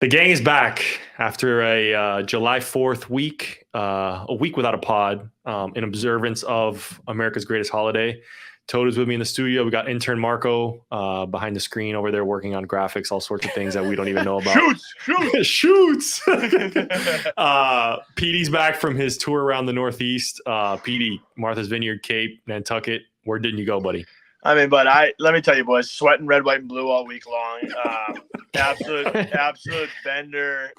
The gang is back after a July 4th week, a week without a pod, in observance of America's greatest holiday. Toad is with me in the studio. We got intern Marco behind the screen over there working on graphics, all sorts of things that we don't even know about. Shoots! Petey's back from his tour around the Northeast. Petey, Martha's Vineyard, Cape, Nantucket. Where didn't you go, buddy? I mean, but let me tell you, boys, sweating red, white, and blue all week long. Absolute bender.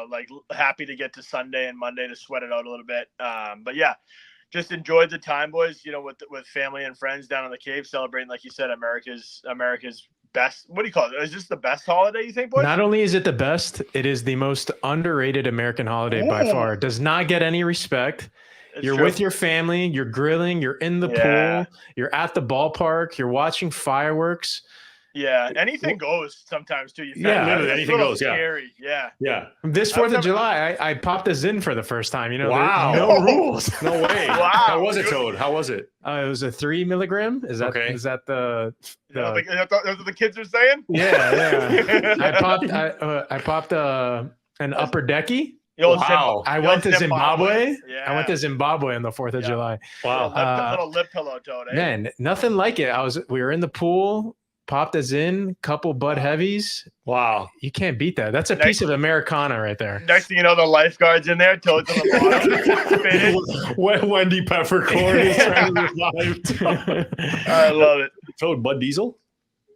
Like happy to get to Sunday and Monday to sweat it out a little bit. But yeah, just enjoyed the time, boys. With family and friends down on the Cape, celebrating, like you said, America's best. What do you call it? Is this the best holiday, you think, boys? Not only is it the best, it is the most underrated American holiday by far. It does not get any respect. You're with your family, you're grilling, you're in the pool, you're at the ballpark, you're watching fireworks. Yeah, anything goes sometimes too. Literally anything goes. Scary. Yeah. This 4th of July, I popped a Zyn for the first time. Wow. No rules. No way. Wow. How was it, Toad? How was it? It was a 3 milligram. Is that okay? Is that the that's what the kids are saying? Yeah. I popped an upper decky. Wow. I went to Zimbabwe. Yeah. I went to Zimbabwe on the 4th of July. Wow. Little lip pillow, Toad. Eh? Man, nothing like it. We were in the pool, popped us in, couple Bud Heavies. Wow. You can't beat that. That's a piece of Americana right there. Next thing you know, the lifeguard's in there, Toad's on the bottom. Wendy Peppercorn is trying to revive. I love it. Toad, Bud Diesel?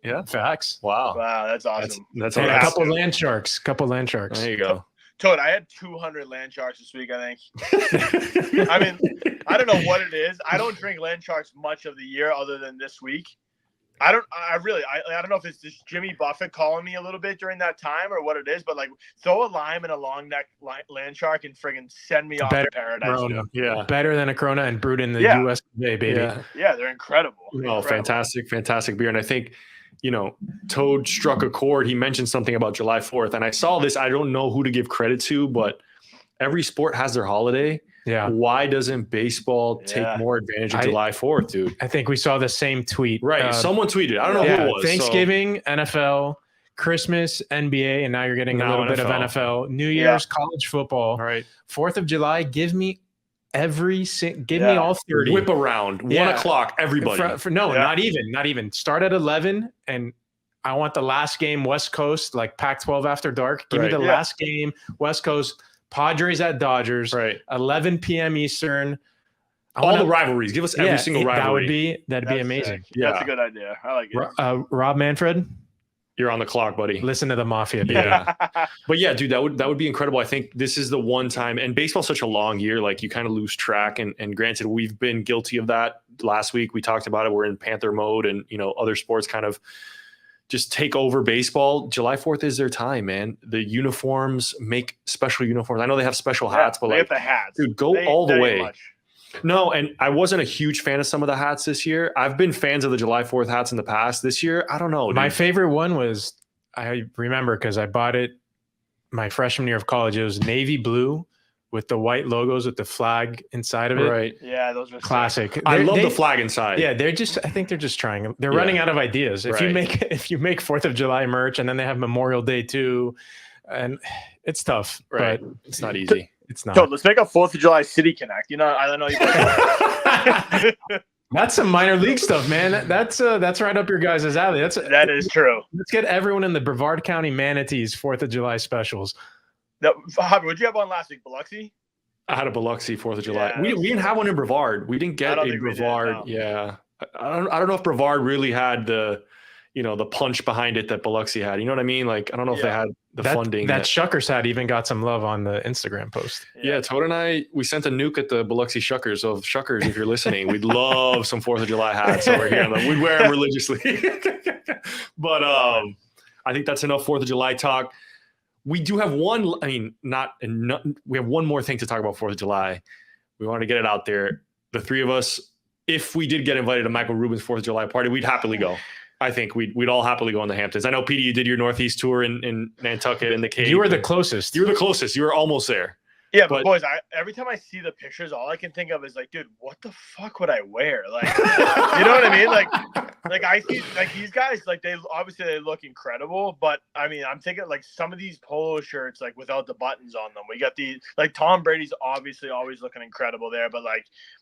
Yeah. Facts. Wow, that's awesome. That's a couple land sharks. There you go. Toad, I had 200 land sharks this week, I think. I mean, I don't know what it is. I don't drink land sharks much of the year other than this week. I don't know if it's just Jimmy Buffett calling me a little bit during that time or what it is, but like throw a lime and a long neck land shark and friggin' send me off to paradise. Corona. Yeah. Better than a Corona and brewed in the US baby. Yeah, they're incredible. Oh, fantastic beer. And I think, Toad struck a chord. He mentioned something about July 4th. And I saw this. I don't know who to give credit to, but every sport has their holiday. Yeah. Why doesn't baseball take more advantage of July 4th, dude? I think we saw the same tweet. Right. Someone tweeted. I don't know who it was. Thanksgiving, NFL, Christmas, NBA, and now you're getting a little bit of NFL. New Year's, college football. All right. 4th of July, give me me all 30. Whip around 1 o'clock, everybody. Not even. Start at 11, and I want the last game West Coast, like Pac-12 after dark. Give me the last game West Coast. Padres at Dodgers. Right. 11 p.m. Eastern. All the rivalries. Give us every single rivalry. That'd be amazing. Yeah. That's a good idea. I like it. Rob Manfred. You're on the clock, buddy. Listen to the Mafia. Yeah. But yeah, dude, that would be incredible. I think this is the one time, and baseball's such a long year, like you kind of lose track. And granted, we've been guilty of that. Last week we talked about it. We're in Panther mode, and other sports kind of just take over baseball. July 4th is their time, man. The uniforms make special uniforms. I know they have special hats, but they have the hats. Dude, go all the way. No, and I wasn't a huge fan of some of the hats this year. I've been fans of the July 4th hats in the past. This year, I don't know. Dude. My favorite one was, I remember because I bought it my freshman year of college. It was navy blue with the white logos with the flag inside of it. Right. Yeah, those are classic. I love the flag inside. Yeah, I think they're just trying. They're running out of ideas. If you make 4th of July merch and then they have Memorial Day too, and it's tough. Right. But it's not easy. It's not. So let's make a 4th of July City Connect. I don't know. That's some minor league stuff, man. That's right up your guys' alley. That is true. Let's get everyone in the Brevard County Manatees 4th of July specials. No, Javi, what'd you have on last week? Biloxi? I had a Biloxi 4th of July. We didn't have one in Brevard. We didn't get a Brevard. Yeah. I don't know if Brevard really had the punch behind it that Biloxi had. You know what I mean? Like, I don't know if they had the funding. That Shuckers hat even got some love on the Instagram post. Yeah, Toad and I, we sent a nuke at the Biloxi Shuckers. So Shuckers, if you're listening, we'd love some 4th of July hats over here. We'd wear them religiously. But I think that's enough 4th of July talk. We do have one, we have one more thing to talk about 4th of July. We want to get it out there. The three of us, if we did get invited to Michael Rubin's 4th of July party, we'd happily go. I think we'd all happily go in the Hamptons. I know, Petey, you did your Northeast tour in Nantucket and the Cape. You were the closest. You were the closest. You were almost there. Yeah, but boys, every time I see the pictures, all I can think of is like, dude, what the fuck would I see the pictures? All I can think of is like, dude, what the fuck would I wear? Like, you know what I mean? Like I see like these guys, like they look incredible, but I mean, I'm thinking like some of these polo shirts, like without the buttons on them. We got these, like Tom Brady's obviously always looking incredible there, but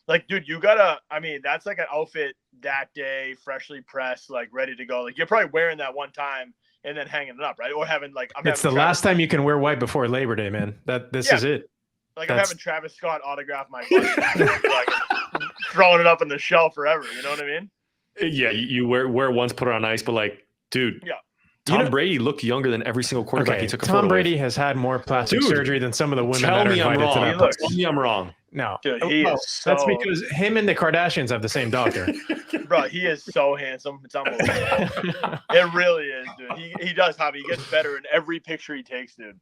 like dude, you gotta. I mean, that's like an outfit that day, freshly pressed, like ready to go. Like you're probably wearing that one time and then hanging it up, right? Or having like it's the last time you can wear white before Labor Day, man. This is it. Like I'm having Travis Scott autograph my like throwing it up on the shelf forever. You know what I mean? Yeah, you wear once, put it on ice, but like, dude, Tom Brady looked younger than every single quarterback he took a photo Tom Brady has had more plastic surgery than some of the women that are invited to that. Tell me I'm wrong. No, dude, that's because him and the Kardashians have the same doctor. Bro, he is so handsome. It's unbelievable. It really is, dude. He does, Javi. He gets better in every picture he takes, dude.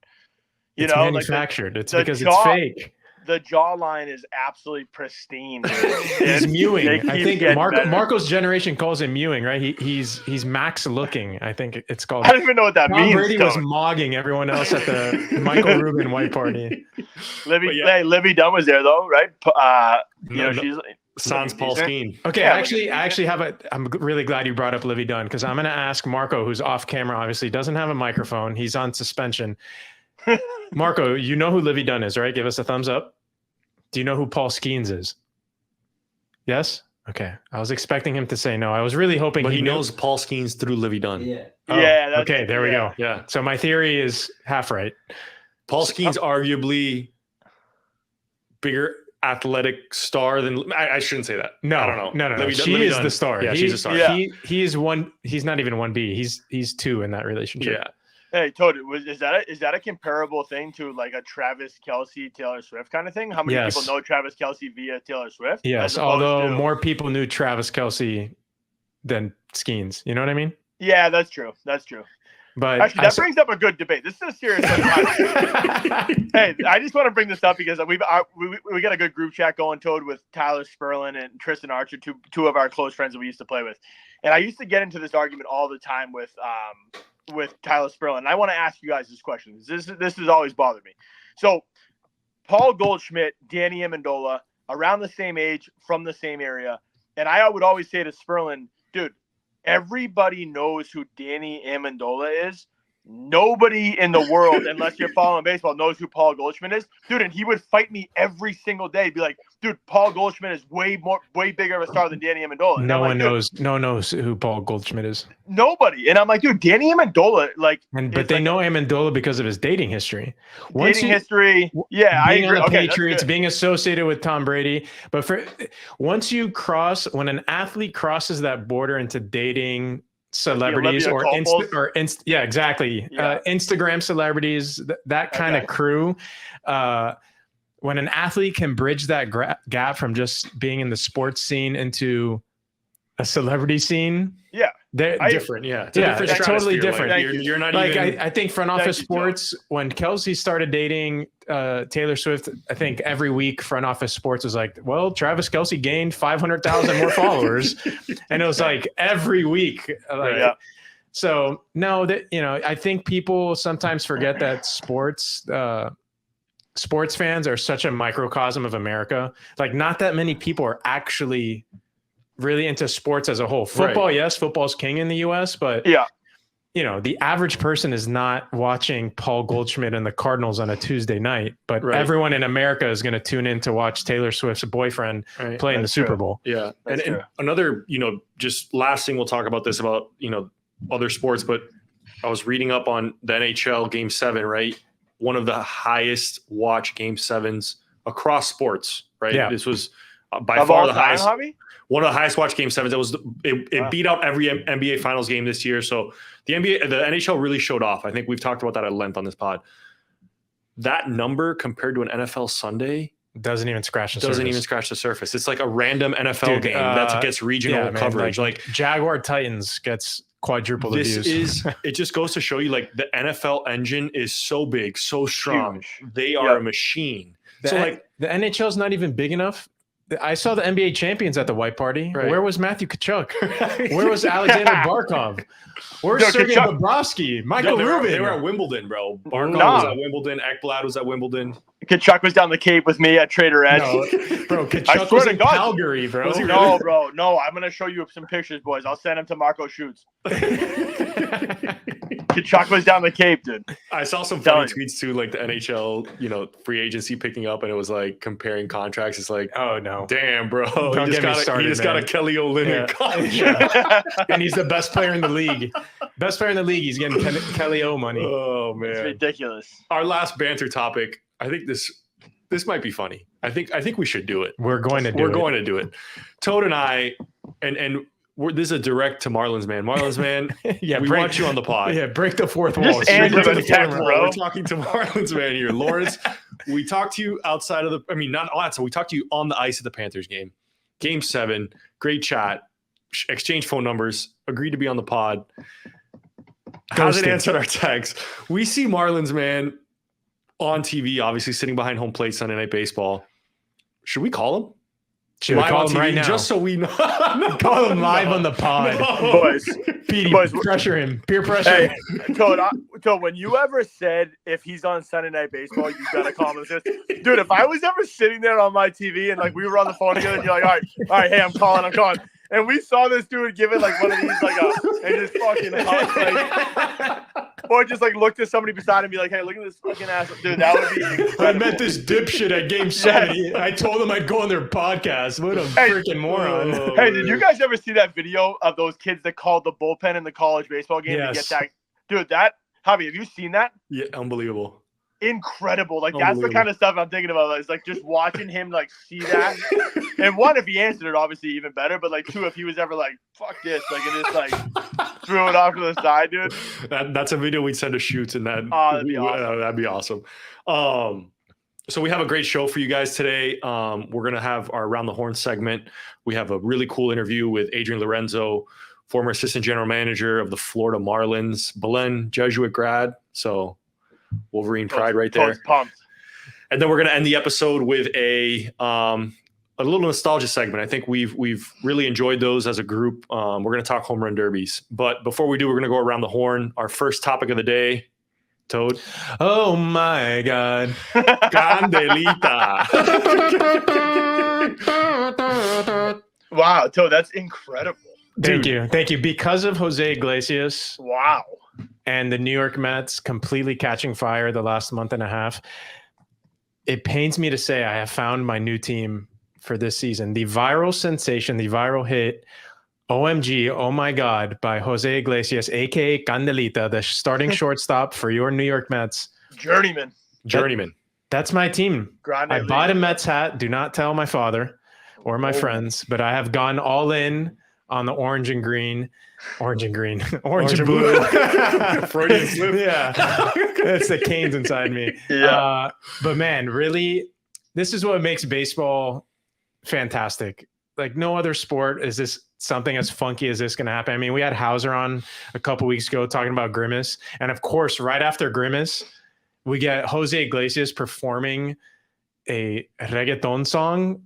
It's manufactured. It's because it's fake. The jawline is absolutely pristine. He's mewing. I think Marco's generation calls him mewing, right? He's Max looking. I think it's called. I don't even know what that means. Tom Brady was mogging everyone else at the Michael Rubin white party. Livvy Dunne was there though, right? She's sans Paul Skenes. Okay, I actually have I'm really glad you brought up Livvy Dunne because I'm going to ask Marco, who's off camera, obviously doesn't have a microphone. He's on suspension. Marco, you know who Livvy Dunne is, right? Give us a thumbs up. Do you know who Paul Skenes is? Yes? Okay. I was expecting him to say no. I was really hoping he knows Paul Skenes through Livvy Dunne. Yeah. Oh, yeah. Okay, there we go. Yeah. So my theory is half right. Paul Skenes arguably bigger athletic star than I shouldn't say that. No, I don't know. No. She is the star. Yeah, she's a star. Yeah. He is one. He's not even 1B. He's 2 in that relationship. Yeah. Hey, Todd, is that a comparable thing to like a Travis Kelce, Taylor Swift kind of thing? How many people know Travis Kelce via Taylor Swift? Yes, although more people knew Travis Kelce than Skenes. You know what I mean? Yeah, that's true. But actually, that brings up a good debate. This is a serious one. Hey, I just want to bring this up because we got a good group chat going, Toad, with Tyler Sperlin and Tristan Archer, two of our close friends that we used to play with. And I used to get into this argument all the time with Tyler Sperlin. And I want to ask you guys this question. This has always bothered me. So, Paul Goldschmidt, Danny Amendola, around the same age, from the same area. And I would always say to Sperlin, dude, everybody knows who Danny Amendola is. Nobody in the world, unless you're following baseball, knows who Paul Goldschmidt is. Dude, and he would fight me every single day. Be like, dude, Paul Goldschmidt is way bigger of a star than Danny Amendola. No one knows who Paul Goldschmidt is. Nobody. And I'm like, dude, Danny Amendola, but they know Amendola because of his dating history. Yeah, I agree. On the Patriots, being associated with Tom Brady. But when an athlete crosses that border into dating celebrities Instagram celebrities, that kind of crew, when an athlete can bridge that gap from just being in the sports scene into a celebrity scene, they're different. It's totally different. Like, you're not I think front office sports, when Kelsey started dating Taylor Swift, I think every week front office sports was like, well, Travis Kelce gained 500,000 more followers. And it was like every week. So no, I think people sometimes forget that sports fans are such a microcosm of America. Like, not that many people are actually really into sports as a whole. Football, yes, football's king in the US, but the average person is not watching Paul Goldschmidt and the Cardinals on a Tuesday night, but everyone in America is going to tune in to watch Taylor Swift's boyfriend play in the Super Bowl. Yeah. And another, just last thing we'll talk about this about, other sports, but I was reading up on the NHL Game 7, right? One of the highest watch Game 7s across sports, right? Yeah. This was by far the highest. Hobby? One of the highest watch Game 7s. It beat out every NBA Finals game this year. So the NHL really showed off. I think we've talked about that at length on this pod. That number compared to an NFL Sunday doesn't even scratch the surface. It's like a random NFL game that gets regional coverage. Like Jaguar Titans gets quadruple the views. It just goes to show you, like, the NFL engine is so big, so strong. Huge. They are a machine. The NHL is not even big enough I saw the NBA champions at the white party. Right. Where was Matthew Tkachuk? Where was Alexander Barkov? Where's Sergei Bobrovsky? Michael Rubin? They were at Wimbledon, bro. Barkov was at Wimbledon. Ekblad was at Wimbledon. Kachuk was down the Cape with me at Trader Ed's. No, bro, Kachuk was in Calgary, bro. Was he really? No, bro. No, I'm going to show you some pictures, boys. I'll send them to Marco Schutz. Kachuk was down the Cape, dude. I saw some funny tweets too, like the NHL, free agency picking up, and it was like comparing contracts. It's like, oh no, damn, bro, Don't get me started, he just got a Kelly Olynyk contract, and he's the best player in the league. Best player in the league. He's getting Kelly O money. Oh man, it's ridiculous. Our last banter topic. I think this might be funny. I think we should do it. We're going to do it. Toad and I, and this is a direct to Marlins man. Marlins man, we want you on the pod. Yeah, break the fourth wall. Just answer the text, bro. We're talking to Marlins man here. Lawrence, we talked to you outside of not outside. We talked to you on the ice at the Panthers game. Game 7, great chat, exchange phone numbers, agreed to be on the pod. Hasn't answered our text. We see Marlins man on TV, obviously sitting behind home plate Sunday Night Baseball. Should we call him? Should we call him right now? Just so we know. Call him live on the pod. Boys. Petey, pressure him. Peer pressure. Hey, Toad, when you ever said if he's on Sunday Night Baseball, you got to call him. Dude, if I was ever sitting there on my TV and like we were on the phone together and you're like, all right, hey, I'm calling. And we saw this dude give it like one of these, and just fucking or just like looked at somebody beside him and be like, hey, look at this fucking ass. Dude, that would be incredible. I met this dipshit at Game 7. I told him I'd go on their podcast. What a freaking moron. Hey, did you guys ever see that video of those kids that called the bullpen in the college baseball game to get that? Dude, Javi, have you seen that? Yeah, unbelievable. Incredible. Like, that's the kind of stuff I'm thinking about. It's like just watching him like see that. And one, if he answered it, obviously even better. But like two, if he was ever like, fuck this, like and just like threw it off to the side, dude. That's a video we'd send to Shoots, and that'd be awesome. That'd be awesome. So we have a great show for you guys today. We're gonna have our Around the Horn segment. We have a really cool interview with Adrian Lorenzo, former assistant general manager of the Florida Marlins, Belen Jesuit grad. So Wolverine pride right there. Pumped. And then we're going to end the episode with a little nostalgia segment. I think we've really enjoyed those as a group. We're going to talk home run derbies. But before we do, we're going to go around the horn. Our first topic of the day, Toad. Oh, my God. Candelita. Wow, Toad, that's incredible. Thank you. Because of Jose Iglesias. Wow. And the New York Mets completely catching fire the last month and a half. It pains me to say I have found my new team for this season. The viral sensation, the viral hit, OMG, oh my God, by Jose Iglesias, a.k.a. Candelita, the starting shortstop for your New York Mets. Journeyman. That's my team. I bought a Mets hat. Do not tell my father or my friends, but I have gone all in on the orange and green. Orange and blue. Freudian slip. Yeah. It's the Canes inside me. Yeah. But man, really, this is what makes baseball fantastic. Like no other sport is this something as funky as this going to happen. I mean, we had Hauser on a couple weeks ago talking about Grimace. And of course, right after Grimace, we get Jose Iglesias performing a reggaeton song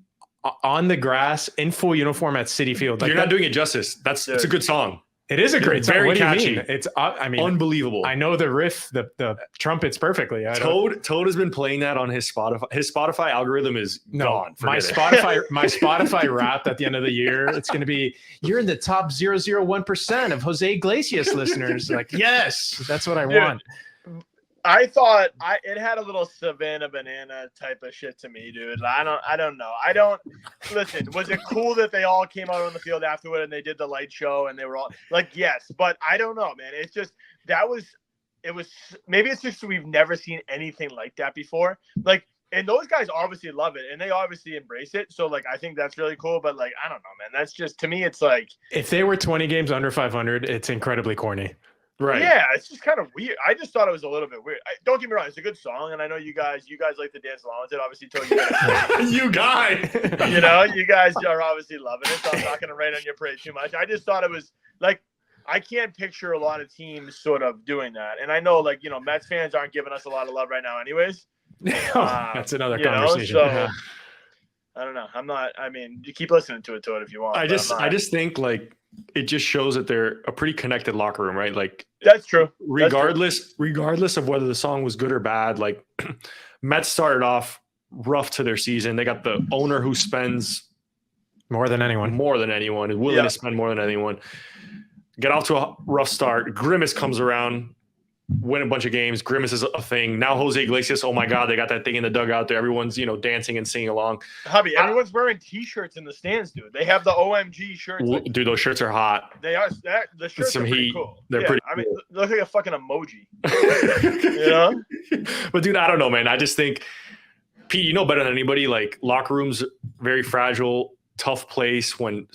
on the grass in full uniform at Citi Field. Like You're not doing it justice. It's a good song. It is a great song. Very what do catchy. you mean? It's unbelievable. I know the riff, the trumpets perfectly. Toad has been playing that on his Spotify. His Spotify algorithm is gone. My Spotify wrapped at the end of the year. It's going to be, you're in the top 0.001% of Jose Iglesias listeners. Like, yes, that's what I want. I thought it had a little Savannah Banana type of shit to me, dude. I don't know. Listen, was it cool that they all came out on the field afterward and they did the light show and they were all like, yes, but I don't know, man. It's just, maybe it's just we've never seen anything like that before. Like, and those guys obviously love it and they obviously embrace it. So like, I think that's really cool, but like, I don't know, man. That's just, to me, it's like, if they were 20 games under 500, it's incredibly corny. Right. Yeah, it's just kind of weird. I just thought it was a little bit weird. Don't get me wrong; it's a good song, and I know you guys like to dance along with it. Obviously, told you you guys, you guys are obviously loving it. So I'm not going to rain on your parade too much. I just thought it was like I can't picture a lot of teams sort of doing that, and I know like Mets fans aren't giving us a lot of love right now, anyways. That's another conversation. I don't know. I'm not. I mean, you keep listening to it if you want. I just think like it just shows that they're a pretty connected locker room, right? Like that's true. Regardless of whether the song was good or bad, like Mets started off rough to their season. They got the owner who spends more than anyone, is willing to spend more than anyone. Get off to a rough start. Grimace comes around, win a bunch of games. Grimace is a thing. Now Jose Iglesias, oh my God, they got that thing in the dugout there. Everyone's, dancing and singing along. Javi, everyone's wearing T-shirts in the stands, dude. They have the OMG shirts. Dude, those shirts are hot. They are. The shirts are pretty cool. They're pretty cool. I mean, they look like a fucking emoji. You know? But dude, I don't know, man. I just think, Pete, you know better than anybody, like locker rooms, very fragile, tough place. When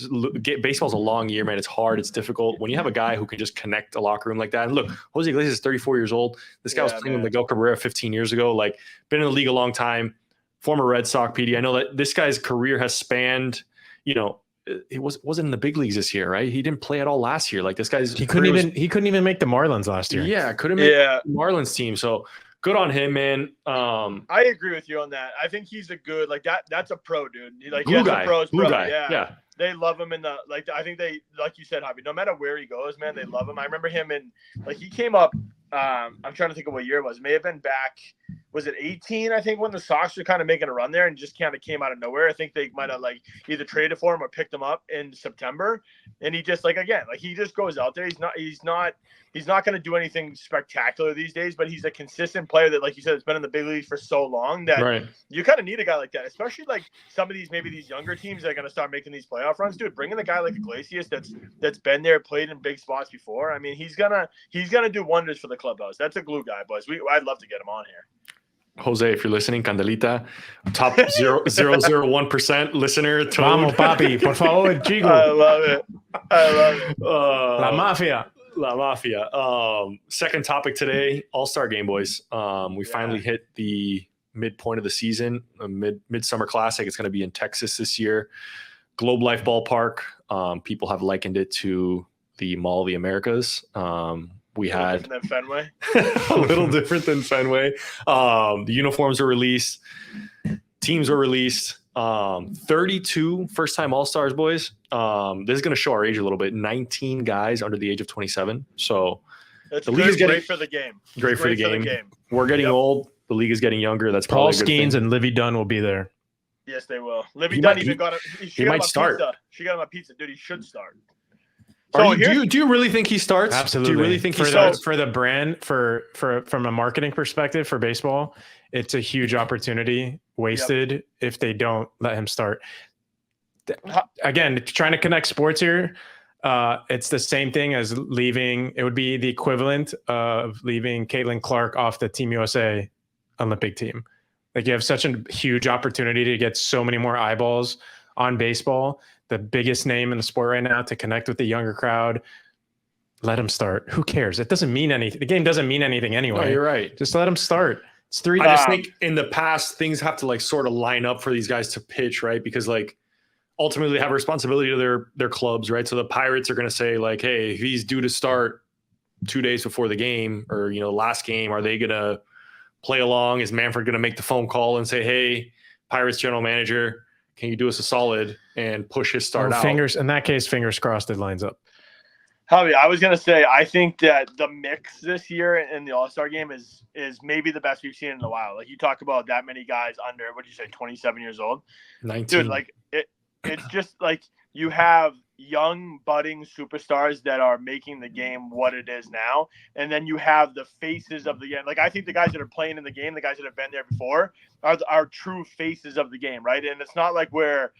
baseball's a long year, man, it's hard, it's difficult. When you have a guy who can just connect a locker room like that, and look, Jose Iglesias is 34 years old. This guy was playing with Miguel Cabrera 15 years ago. Like, been in the league a long time. Former Red Sox PD. I know that this guy's career has spanned. It wasn't in the big leagues this year, right? He didn't play at all last year. Like, this guy's he couldn't even make the Marlins last year. Yeah, couldn't make the Marlins team. So good on him, man. I agree with you on that. I think he's a good that's a pro, dude. Blue guy. Yeah. They love him I think they, like you said, Javi, no matter where he goes, man, they love him. I remember him he came up, I'm trying to think of what year it was. It may have been back, was it 18, I think, when the Sox were kind of making a run there and just kind of came out of nowhere. I think they might have either traded for him or picked him up in September. And he just he just goes out there. He's not going to do anything spectacular these days, but he's a consistent player that, like you said, has been in the big leagues for so long that you kind of need a guy like that, especially some of these younger teams that are going to start making these playoff runs. Dude, bringing a guy like Iglesias that's been there, played in big spots before. I mean, he's gonna do wonders for the clubhouse. That's a glue guy, boys. I'd love to get him on here. Jose, if you're listening, Candelita, top 0.001% listener. Vamos, papi, por favor, chico. I love it. La Mafia. La Mafia. Second topic today, All-Star Game, boys. We finally hit the midpoint of the season, a midsummer classic. It's going to be in Texas this year. Globe Life Ballpark. People have likened it to the Mall of the Americas. We had than Fenway. A little different than Fenway. The uniforms are released. Teams are released. 32 first-time All-Stars, boys. This is going to show our age a little bit. 19 guys under the age of 27. So the league is great for the game. Great for the game. We're getting old. The league is getting younger. That's Paul probably a good Skenes thing. and Livvy Dunne will be there. Yes, they will. Livvy Dunne even got he might start. Pizza. She got him a pizza, dude. He should start. Do you really think he starts? Absolutely. Do you really think he starts? For the brand, from a marketing perspective for baseball, it's a huge opportunity wasted if they don't let him start. Again, trying to connect sports here, it's the same thing as leaving. It would be the equivalent of leaving Caitlin Clark off the Team USA Olympic team. Like, you have such a huge opportunity to get so many more eyeballs on baseball, the biggest name in the sport right now, to connect with the younger crowd. Let him start. Who cares? It doesn't mean anything. The game doesn't mean anything anyway. No, you're right. Just let him start. It's 3. I just think in the past, things have to sort of line up for these guys to pitch, right? Because ultimately they have a responsibility to their clubs, right? So the Pirates are going to say hey, if he's due to start 2 days before the game or, last game, are they going to play along? Is Manfred going to make the phone call and say, hey, Pirates general manager, can you do us a solid and push his start out? In that case, fingers crossed it lines up. Javi, I was gonna say, I think that the mix this year in the All-Star game is maybe the best we've seen in a while. Like, you talk about that many guys under, what did you say, 27 years old? 19. Dude, it's just you have young budding superstars that are making the game what it is now, and then you have the faces of the game. I think the guys that are playing in the game, the guys that have been there before, are true faces of the game, right? And it's not where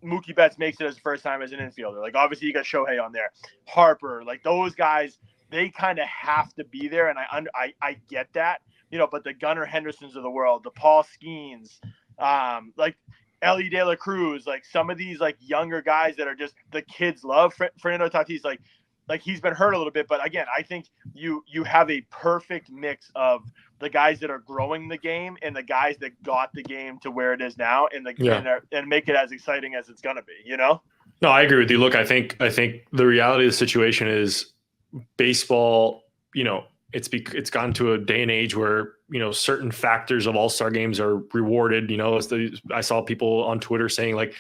Mookie Betts makes it his first time as an infielder. Obviously you got Shohei on there, Harper, those guys, they kind of have to be there, and I get that, but the Gunnar Hendersons of the world, the Paul Skenes, Ellie De La Cruz, some of these younger guys that are just the kids love. Fernando Tatis, he's been hurt a little bit, but again, I think you have a perfect mix of the guys that are growing the game and the guys that got the game to where it is now, and make it as exciting as it's gonna be. No, I agree with you. Look, I think the reality of the situation is baseball, it's gone to a day and age where, certain factors of all-star games are rewarded. I saw people on Twitter saying like,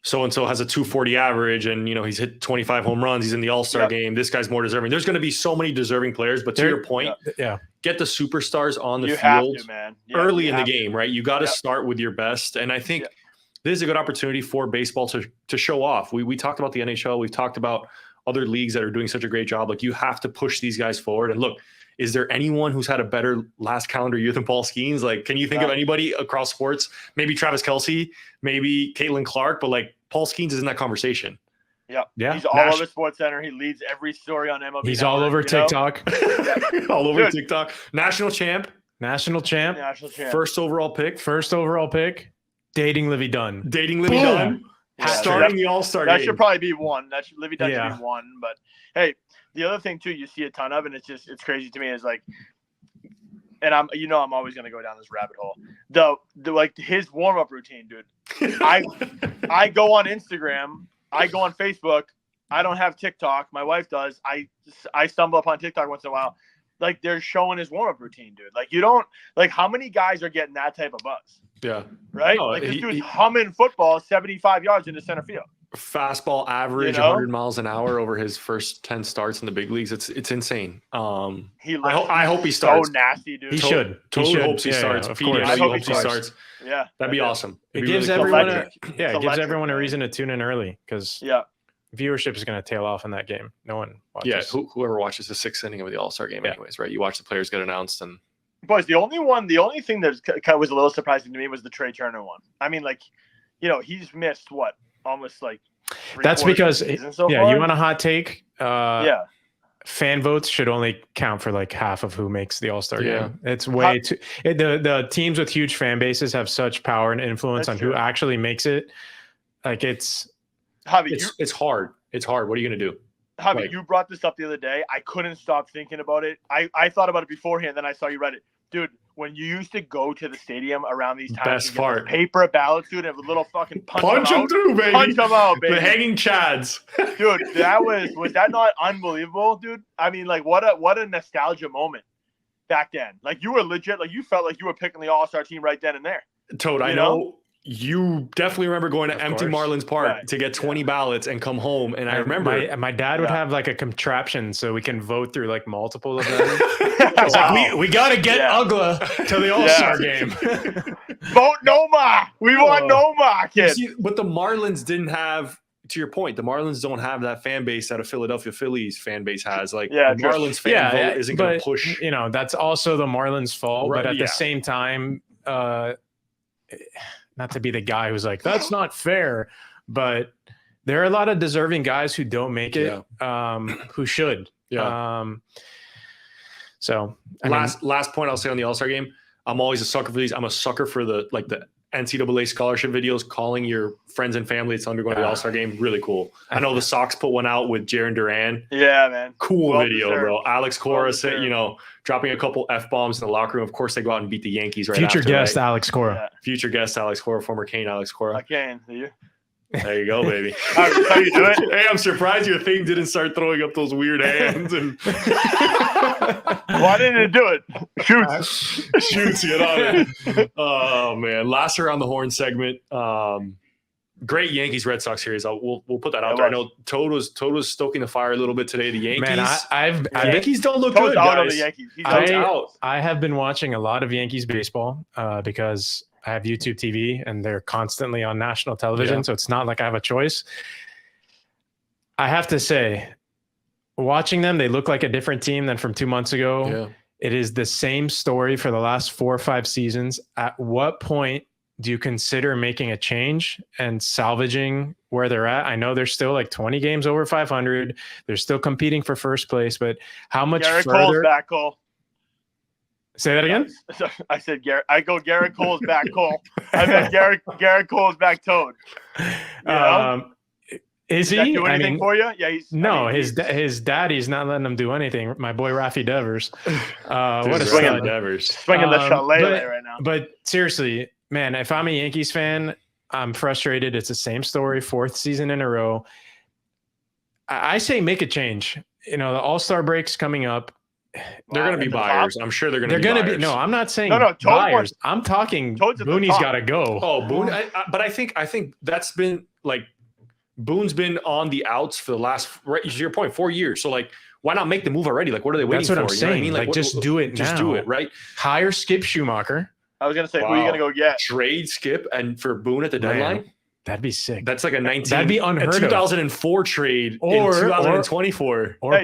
so-and-so has a 240 average and, he's hit 25 home runs. He's in the all-star game. This guy's more deserving. There's going to be so many deserving players, but to your point, get the superstars on the field early in the game, right? You got to start with your best. And I think this is a good opportunity for baseball to show off. We talked about the NHL. We've talked about other leagues that are doing such a great job. Like, you have to push these guys forward. And look, is there anyone who's had a better last calendar year than Paul Skenes? Like, can you think of anybody across sports? Maybe Travis Kelce, maybe Caitlin Clark, but like Paul Skenes is in that conversation. Yeah. He's all over SportsCenter. He leads every story on MLB. He's all over TikTok. All over TikTok. National champ. First overall pick. Dating Livvy Dunne. Starting the All-Star game. That should probably be one. Livvy Dunne should be one. But hey, the other thing too, you see a ton of, and it's crazy to me, is like, and I'm always gonna go down this rabbit hole. The like his warm-up routine, dude. I go on Instagram, I go on Facebook. I don't have TikTok. My wife does. I stumble upon TikTok once in a while. Like, they're showing his warm-up routine, dude. Like, you don't like, how many guys are getting that type of buzz? Yeah. Right? No, like, this dude's humming football 75 yards into center field. Fastball average 100 miles an hour over his first 10 starts in the big leagues. It's insane. I hope he starts. So nasty, dude. He should. Totally hopes he starts. Of course. I hope he starts. Yeah. That'd be awesome. It gives everyone a reason to tune in early, because viewership is going to tail off in that game. No one watches. Yeah, whoever watches the sixth inning of the All-Star game anyways, right? You watch the players get announced. And boys, the only thing that was a little surprising to me was the Trey Turner one. I mean, like, he's missed what? Almost like that's because you want a hot take? Fan votes should only count for like half of who makes the All-Star game. It's way too. The teams with huge fan bases have such power and influence on who actually makes it. Like, it's Javi, it's hard. It's hard. What are you gonna do? Javi, you brought this up the other day. I couldn't stop thinking about it. I thought about it beforehand, then I saw you read it, dude. When you used to go to the stadium around these times, best part, paper ballots, dude, and a little fucking punch them through, baby. Punch them out, baby. The hanging chads, dude. Was that not unbelievable, dude? I mean, like, what a nostalgia moment back then. Like, you were legit, like, you felt like you were picking the All-Star team right then and there. Toad, I know. You definitely remember going to empty Marlins Park to get 20 ballots and come home. And I remember my dad would have like a contraption so we can vote through like multiple of them. Like, we got to get Ugla to the All-Star game. Vote Noma. We want Noma, kid. But the Marlins didn't have, to your point, the Marlins don't have that fan base that a Philadelphia Phillies fan base has. Like, the Marlins fan vote isn't going to push. That's also the Marlins' fault. Right, but at the same time, not to be the guy who's like, that's not fair, but there are a lot of deserving guys who don't make it, who should. So last point I'll say on the All-Star game, I'm always a sucker for these. I'm a sucker for the NCAA scholarship videos, calling your friends and family that's undergoing the All-Star game. Really cool. I know the Sox put one out with Jaron Duran. Yeah, man. Cool video, bro. Alex Cora said, dropping a couple F-bombs in the locker room. Of course, they go out and beat the Yankees right Future after, guest, right? Alex Cora. Yeah. Future guest, Alex Cora, former Kane Alex Cora. Kane, are you? There you go, baby. How you do it? Hey, I'm surprised your thing didn't start throwing up those weird hands. And why didn't it do it? Shoots, get on it. Oh, man. Last around the horn segment. Great Yankees Red Sox series. We'll put that out there. I know Toad was stoking the fire a little bit today. The Yankees. Man, Yankees don't look good, out guys. on the Yankees. He's out. I have been watching a lot of Yankees baseball because I have YouTube TV and they're constantly on national television. So it's not like I have a choice. I have to say, watching them, they look like a different team than from 2 months ago. Yeah. It is the same story for the last 4 or 5 seasons. At what point do you consider making a change and salvaging where they're at? I know they're still like 20 games over 500. They're still competing for first place, but how much Garrett further? Cole's back, Cole. Say that again? I said Garrett. I go Garrett Cole's back, Cole. I meant Garrett Cole's back, Toad. Is he? Does that do anything for you? Yeah, his daddy's not letting him do anything. My boy Rafi Devers. What a swinging Devers. Swinging the shillelagh right now. But seriously, man, if I'm a Yankees fan, I'm frustrated. It's the same story, 4th season in a row. I say make a change. The All-Star break's coming up. They're going to be buyers. I'm sure they're going to be buyers. No, I'm not saying No, buyers. I'm talking Boone's got to go. Oh, Boone. But I think that's been like Boone's been on the outs for the last, right, to your point, 4 years. So like, why not make the move already? Like, what are they waiting for? That's what I'm saying. You know what I mean? Like just do it now. Just do it, right? Hire Skip Schumacher. I was going to say, who are you going to go get? Trade Skip and for Boone at the deadline? That'd be sick. That's like that'd be unheard of. 2004 trade in 2024. Or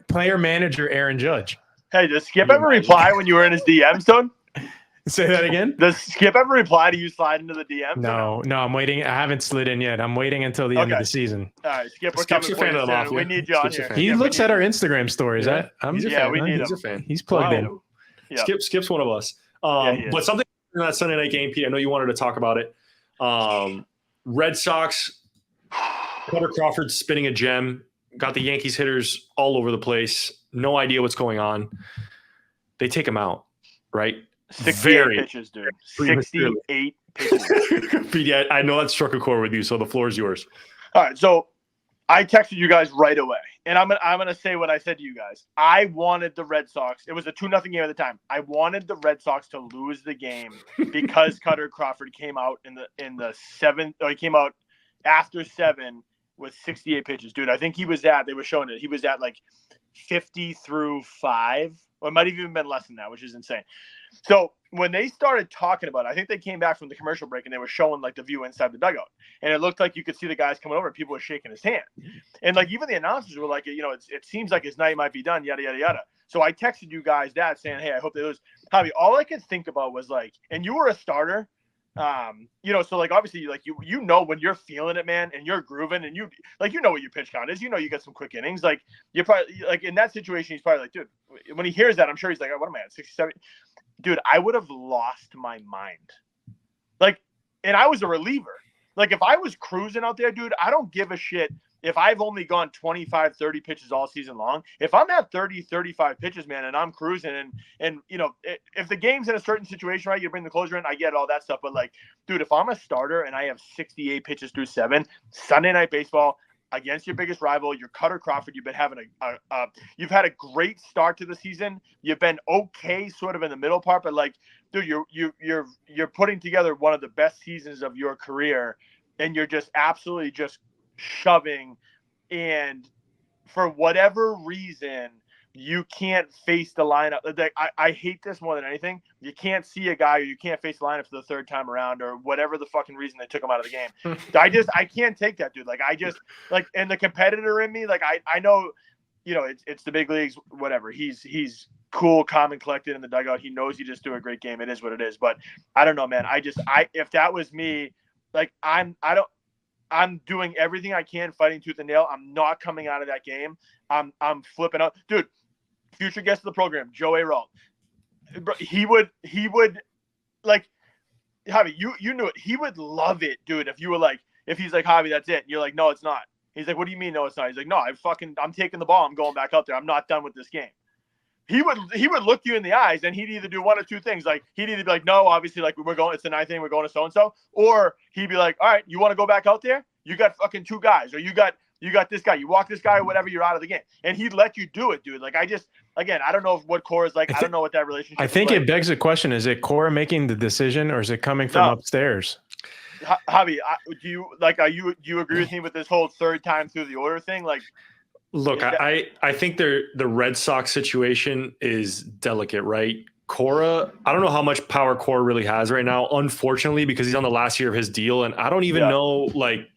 player manager Aaron Judge. Hey, does Skip ever reply when you were in his DMs, Tone? Say that again? Does Skip ever reply to you slide into the DMs? No, I'm waiting. I haven't slid in yet. I'm waiting until the end of the season. All right, Skip, we're Skip's a fan of the Mafia. We need you on here. He looks at our Instagram stories. Yeah, he's a fan. We need him. He's a fan. He's plugged in. Yep. Skip's one of us. But something in that Sunday night game, Pete, I know you wanted to talk about it. Red Sox, Kutter Crawford spinning a gem, got the Yankees hitters all over the place. No idea what's going on. They take him out, right? 68 pitches, dude. 68 pitches. Pete, yeah, I know that struck a chord with you, so the floor is yours. All right, so I texted you guys right away, and I'm gonna say what I said to you guys. I wanted the Red Sox. It was a 2-0 game at the time. I wanted the Red Sox to lose the game because Kutter Crawford came out in the seventh. Or he came out after 7 with 68 pitches, dude. I think he was at. They were showing it. He was at like 50 through 5, or it might have even been less than that, which is insane. So when they started talking about it, I think they came back from the commercial break and they were showing like the view inside the dugout. And it looked like you could see the guys coming over and people were shaking his hand. And like even the announcers were like, it seems like his night might be done, yada, yada, yada. So I texted you guys that saying, hey, I hope they lose. Javi, all I could think about was like, and you were a starter. So like obviously like you know when you're feeling it, man, and you're grooving and you what your pitch count is, you get some quick innings. Like you're probably like in that situation, he's probably like, dude, when he hears that, I'm sure he's like, oh, what am I at 67? Dude, I would have lost my mind. Like, and I was a reliever. Like if I was cruising out there, dude, I don't give a shit if I've only gone 25, 30 pitches all season long. If I'm at 30, 35 pitches, man, and I'm cruising and if the game's in a certain situation, right, you bring the closer in, I get all that stuff. But like, dude, if I'm a starter and I have 68 pitches through 7, Sunday Night Baseball against your biggest rival, your Kutter Crawford, you've been having you've had a great start to the season. You've been okay sort of in the middle part, but like, dude, you're putting together one of the best seasons of your career, and you're just absolutely just shoving, and for whatever reason you can't face the lineup. I hate this more than anything. You can't see a guy, or you can't face the lineup for the third time around, or whatever the fucking reason they took him out of the game. I can't take that, dude. Like I just like, and the competitor in me, like I know, it's the big leagues, whatever. He's cool, calm, and collected in the dugout. He knows he just do a great game. It is what it is. But I don't know, man. If that was me, like I'm doing everything I can, fighting tooth and nail. I'm not coming out of that game. I'm flipping out, dude. Future guest of the program, Joe A. He would like, Javi, you knew it. He would love it, dude. If you were like, if he's like, Javi, that's it. And you're like, no, it's not. He's like, what do you mean? No, it's not. He's like, no, I'm taking the ball. I'm going back out there. I'm not done with this game. He would look you in the eyes, and he'd either do one or two things. Like he'd either be like, no, obviously, like it's the 9th inning, we're going to so and so, or he'd be like, all right, you want to go back out there? You got fucking 2 guys, or you got this guy. You walk this guy, or whatever. You're out of the game, and he'd let you do it, dude. Like I don't know what Cora is like. I don't know what that relationship. I think is it like. begs the question: is it Cora making the decision, or is it coming from upstairs? Javi, do you agree with me with this whole third time through the order thing? Like. Look, I think the Red Sox situation is delicate, right? Cora, I don't know how much power Cora really has right now, unfortunately, because he's on the last year of his deal. And I don't even know, like,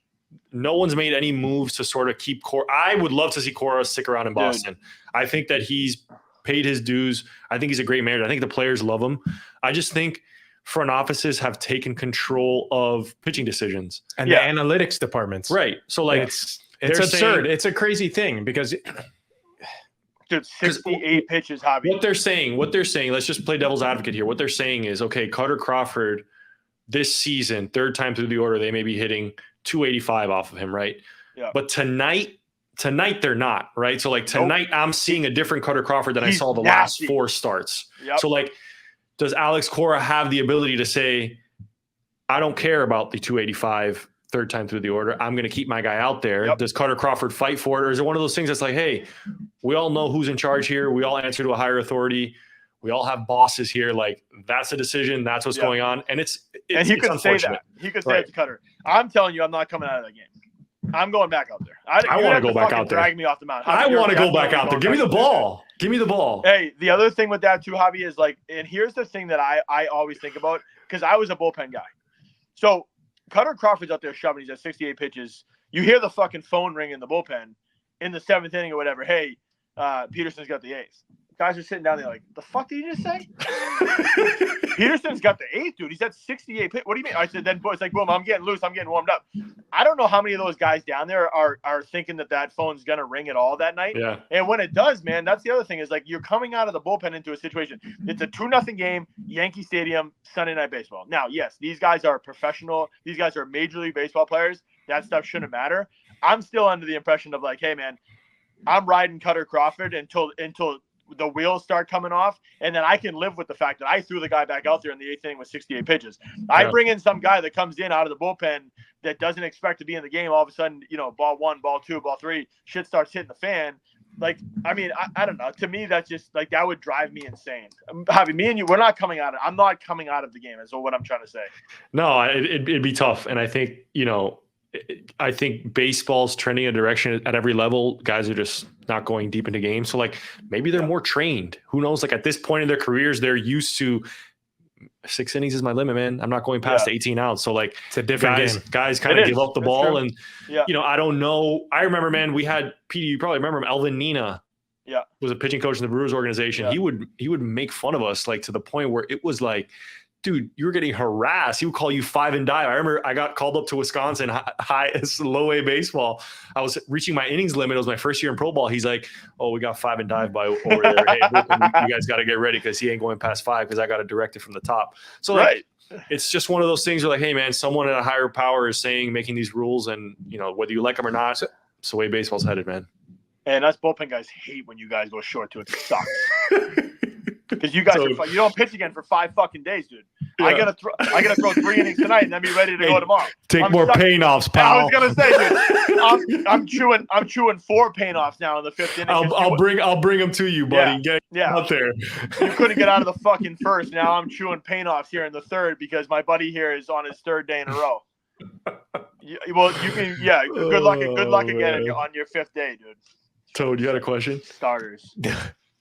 no one's made any moves to sort of keep Cora. I would love to see Cora stick around in Boston. Dude. I think that he's paid his dues. I think he's a great manager. I think the players love him. I just think front offices have taken control of pitching decisions. And the analytics departments. Right. So, like, it's absurd. It's a crazy thing because dude, 68 pitches, Javi. What they're saying, let's just play devil's advocate here. What they're saying is, okay, Kutter Crawford this season, third time through the order, they may be hitting 285 off of him, right? Yeah. But tonight they're not, right? So like tonight I'm seeing a different Kutter Crawford than I saw the last 4 starts. Yep. So like, does Alex Cora have the ability to say, I don't care about the 285 third time through the order. I'm going to keep my guy out there. Yep. Does Kutter Crawford fight for it? Or is it one of those things that's like, hey, we all know who's in charge here. We all answer to a higher authority. We all have bosses here. Like, that's a decision. That's what's going on. And and he could say that. He could say it to Kutter. I'm telling you, I'm not coming out of that game. I'm going back out there. I want to go back out there. Drag me off the mound. I want to go back out there. Give me the ball. Give me the ball. Hey, the other thing with that too, Javi, is like, and here's the thing that I always think about, because I was a bullpen guy. So Kutter Crawford's out there shoving. He's at 68 pitches. You hear the fucking phone ring in the bullpen in the 7th inning or whatever. Hey, Peterson's got the 8th. Guys are sitting down there like, the fuck did you just say? Peterson's got the 8th, dude. He's at 68. What do you mean? I said, then it's like, boom, I'm getting loose. I'm getting warmed up. I don't know how many of those guys down there are thinking that phone's going to ring at all that night. Yeah. And when it does, man, that's the other thing is like you're coming out of the bullpen into a situation. It's a 2-0 game, Yankee Stadium, Sunday Night Baseball. Now, yes, these guys are professional. These guys are Major League Baseball players. That stuff shouldn't matter. I'm still under the impression of like, hey, man, I'm riding Kutter Crawford until the wheels start coming off, and then I can live with the fact that I threw the guy back out there in the 8th inning with 68 pitches. I bring in some guy that comes in out of the bullpen that doesn't expect to be in the game. All of a sudden, ball 1, ball 2, ball 3, shit starts hitting the fan. Like, I mean, I don't know. To me, that's just like, that would drive me insane. Javi, me and you, we're not coming out of it. I'm not coming out of the game is what I'm trying to say. No, it'd be tough. And I think, I think baseball's trending in a direction at every level. Guys are just not going deep into games. So like maybe they're more trained. Who knows? Like at this point in their careers, they're used to 6 innings is my limit, man. I'm not going past 18 outs. So like it's a different game. Guys kind of give up the ball. True. And, I don't know. I remember, man, we had Petey, you probably remember him, Elvin Nina. Yeah. Was a pitching coach in the Brewers organization. Yeah. He would make fun of us like to the point where it was like, dude, you were getting harassed. He would call you 5 and dive. I remember I got called up to Wisconsin low A baseball. I was reaching my innings limit. It was my first year in pro ball. He's like, oh, we got 5 and dive by over there. Hey, you guys got to get ready because he ain't going past 5 because I got to direct it from the top. So like, it's just one of those things where like, hey, man, someone at a higher power is making these rules. And, whether you like them or not, it's the way baseball's headed, man. And us bullpen guys hate when you guys go short too. It sucks. Because you guys you don't pitch again for 5 fucking days, dude. Yeah. I gotta throw 3 innings tonight and then be ready to go tomorrow. Take more pain offs, pal. I was gonna say, dude, I'm chewing 4 pain offs now in the 5th inning. I'll bring them to you, buddy. Get out there. You couldn't get out of the fucking first. Now I'm chewing pain offs here in the 3rd because my buddy here is on his 3rd day in a row. Well, you can, Good luck again on your 5th day, dude. Toad, you had a question? Starters.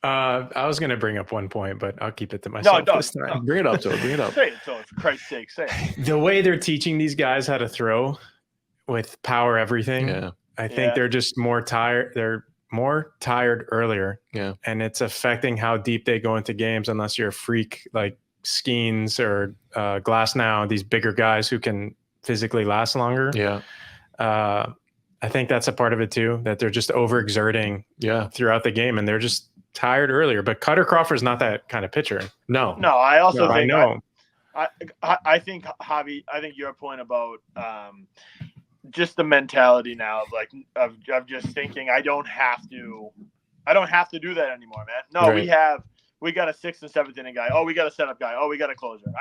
I was going to bring up one point, but I'll keep it to myself this time. No. Bring it up, Toad. Bring it up. Say it, Toad, for Christ's sake. Say it. The way they're teaching these guys how to throw with power everything, I think they're just more tired. They're more tired earlier. Yeah. And it's affecting how deep they go into games unless you're a freak like Skenes or Glass now, these bigger guys who can physically last longer. Yeah. I think that's a part of it too, that they're just overexerting throughout the game and they're just tired earlier. But Kutter Crawford's not that kind of pitcher. No, I also think I think Javi, I think your point about just the mentality now of just thinking I don't have to do that anymore, man. No, we got a 6th and 7th inning guy. Oh, we got a setup guy. Oh, we got a closer.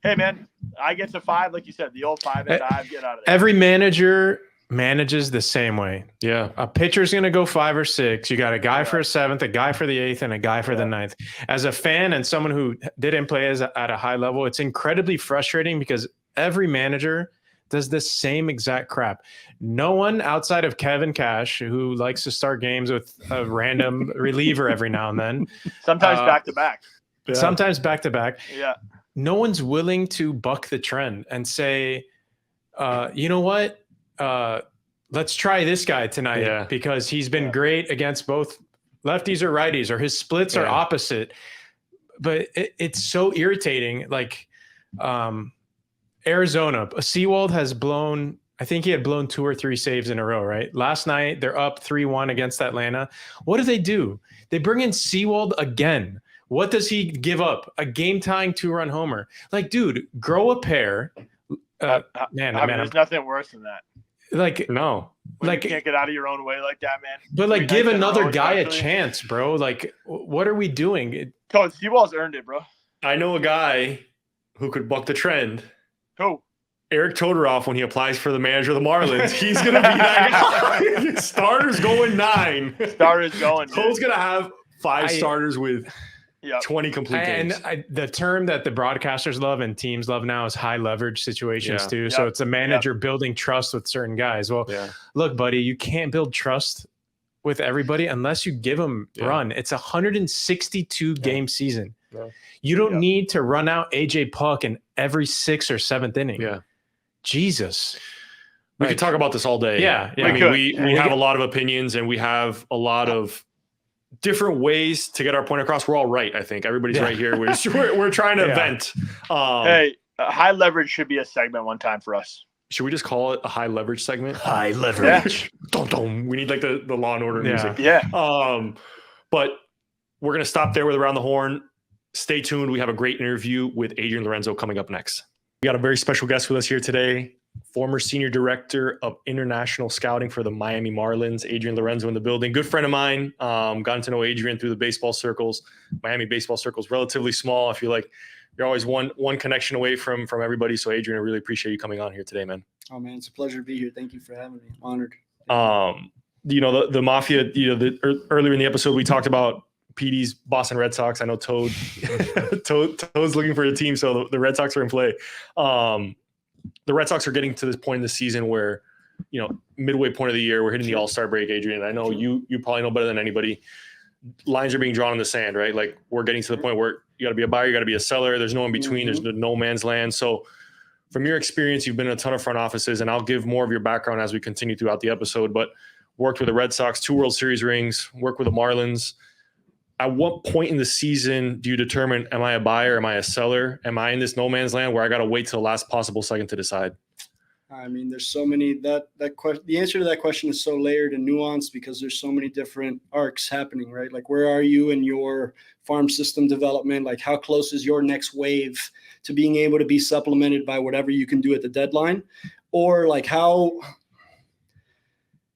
Hey man, I get to 5, like you said, the old 5 and dive, get out of there. Every manager manages the same way. Yeah. A pitcher's going to go 5 or 6. You got a guy for a 7th, a guy for the 8th, and a guy for the 9th. As a fan and someone who didn't play at a high level, it's incredibly frustrating because every manager does the same exact crap. No one outside of Kevin Cash, who likes to start games with a random reliever every now and then. Sometimes back-to-back. Yeah. Sometimes back-to-back. Yeah. No one's willing to buck the trend and say, you know what? Let's try this guy tonight because he's been great against both lefties or righties, or his splits are opposite. But it's so irritating. Like Arizona, Seawald has blown, I think he had blown 2 or 3 saves in a row, right? Last night, they're up 3-1 against Atlanta. What do? They bring in Seawald again. What does he give up? A game-tying 2-run homer. Like, dude, grow a pair. There's nothing worse than that. Like, no. You can't get out of your own way like that, man. But give another guy a chance, bro. Like, what are we doing? Seawald's earned it, bro. I know a guy who could buck the trend. Who? Eric Todoroff, when he applies for the manager of the Marlins, he's going to be that guy. Starters going 9. Starters going. Toad's going to have 5 starters with 20 complete games. And the term that the broadcasters love and teams love now is high leverage situations too. Yep. So it's a manager building trust with certain guys. Well, look, buddy, you can't build trust with everybody unless you give them run. It's a 162 game season. Yeah. You don't need to run out AJ Puck in every 6th or 7th inning. Yeah. Jesus. We could talk about this all day. Yeah. I mean, we have a lot of opinions and we have a lot of different ways to get our point across. We're all right. I think everybody's right here. We're trying to vent. Hey, high leverage should be a segment one time for us. Should we just call it a high leverage segment? High leverage. Dum-dum. We need like the Law and Order music. Yeah. But we're going to stop there with Around the Horn. Stay tuned. We have a great interview with Adrian Lorenzo coming up next. We got a very special guest with us here today. Former Senior Director of International Scouting for the Miami Marlins, Adrian Lorenzo in the building. Good friend of mine. Gotten to know Adrian through the baseball circles. Miami baseball circles, relatively small. I feel like you're always one connection away from everybody. So Adrian, I really appreciate you coming on here today, man. Oh man, it's a pleasure to be here. Thank you for having me. I'm honored. The Mafia, earlier in the episode, we talked about Petey's Boston Red Sox. I know Toad's looking for a team, so the Red Sox are in play. The Red Sox are getting to this point in the season where, midway point of the year, we're hitting the All-Star break, Adrian. I know you probably know better than anybody. Lines are being drawn in the sand, right? Like we're getting to the point where you got to be a buyer, you got to be a seller. There's no in between. There's no man's land. So from your experience, you've been in a ton of front offices, and I'll give more of your background as we continue throughout the episode, but worked with the Red Sox, 2 World Series rings, worked with the Marlins. At what point in the season do you determine, am I a buyer? Am I a seller? Am I in this no man's land where I got to wait till the last possible second to decide? I mean, there's so many the answer to that question is so layered and nuanced because there's so many different arcs happening, right? Like where are you in your farm system development? Like how close is your next wave to being able to be supplemented by whatever you can do at the deadline? Or like how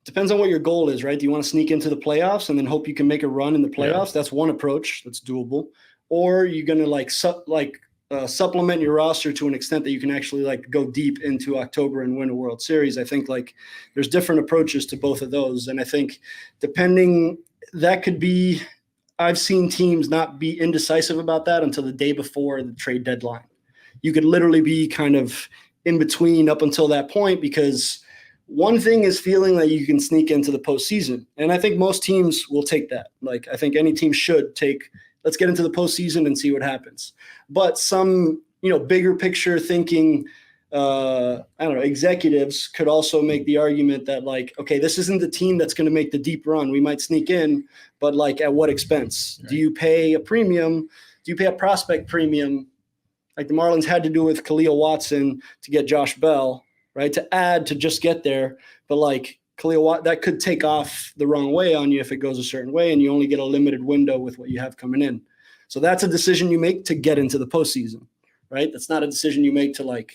depends on what your goal is, right? Do you want to sneak into the playoffs and then hope you can make a run in the playoffs? Yeah. That's one approach that's doable. Or you're going to supplement your roster to an extent that you can actually go deep into October and win a World Series. I think there's different approaches to both of those. And I think that could be, I've seen teams not be indecisive about that until the day before the trade deadline. You could literally be kind of in between up until that point because one thing is feeling that you can sneak into the postseason. And I think most teams will take that. I think any team should take, let's get into the postseason and see what happens. But some, bigger picture thinking, executives could also make the argument that okay, this isn't the team that's going to make the deep run. We might sneak in, but at what expense? Right. Do you pay a premium? Do you pay a prospect premium? Like the Marlins had to do with Khalil Watson to get Josh Bell, right? To add to just get there. But Khalil, that could take off the wrong way on you if it goes a certain way and you only get a limited window with what you have coming in. So that's a decision you make to get into the postseason, right? That's not a decision you make to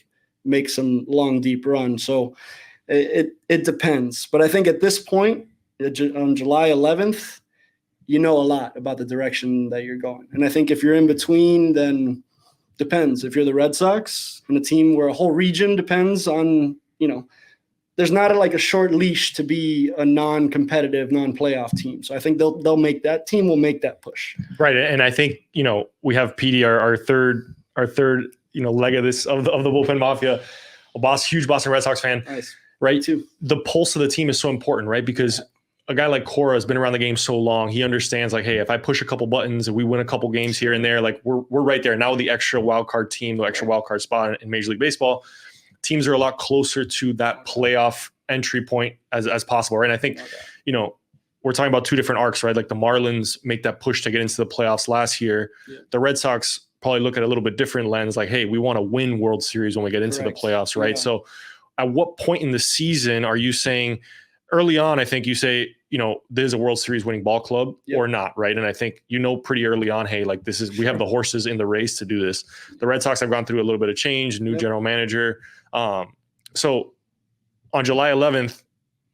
make some long, deep run. So it depends. But I think at this point, on July 11th, you know a lot about the direction that you're going. And I think if you're in between, then depends. If you're the Red Sox and a team where a whole region depends on, there's not a short leash to be a non-competitive, non-playoff team. So I think they'll make that team will make that push. Right. And I think, we have Petey, our third, leg of this, of the Bullpen Mafia, huge Boston Red Sox fan. Nice. Right. Too. The pulse of the team is so important, right? Because a guy like Cora has been around the game so long. He understands hey, if I push a couple buttons and we win a couple games here and there, we're right there. Now with the extra wild card team, the extra wild card spot in Major League Baseball, teams are a lot closer to that playoff entry point as possible, right? And I think, we're talking about 2 different arcs, right? Like the Marlins make that push to get into the playoffs last year. Yeah. The Red Sox probably look at a little bit different lens, hey, we want to win World Series when we get into the playoffs, right? Yeah. So at what point in the season are you saying, early on, I think you say, there's a World Series winning ball club or not, right? And I think pretty early on, hey, we have the horses in the race to do this. The Red Sox have gone through a little bit of change, new general manager. So on July 11th,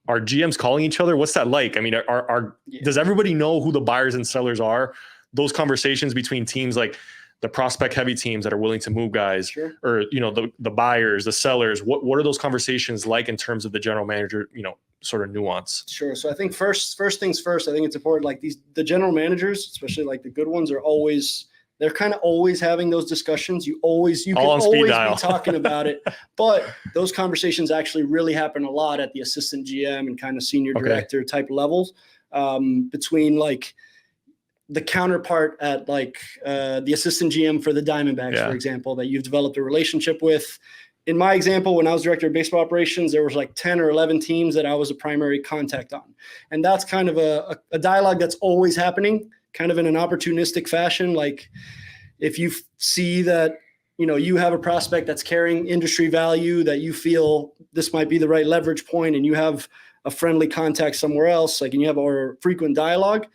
are GMs calling each other? What's that like? I mean, does everybody know who the buyers and sellers are? Those conversations between teams, the prospect heavy teams that are willing to move guys, Sure. or, you know, the buyers, the sellers? What are those conversations like in terms of the general manager, you know, sort of nuance? Sure. So I think first things first, I think it's important, like the general managers, especially like the good ones, they're kind of always having those discussions. You can always be talking about it, but those conversations actually really happen a lot at the assistant GM and kind of senior director type levels, between like the counterpart at like the assistant GM for the Diamondbacks, for example, that you've developed a relationship with. In my example, when I was director of baseball operations, there was like 10 or 11 teams that I was a primary contact on. And that's kind of a dialogue that's always happening, kind of in an opportunistic fashion. Like if you see that, you know, you have a prospect that's carrying industry value, that you feel this might be the right leverage point, and you have a friendly contact somewhere else, like, and you have a frequent dialogue,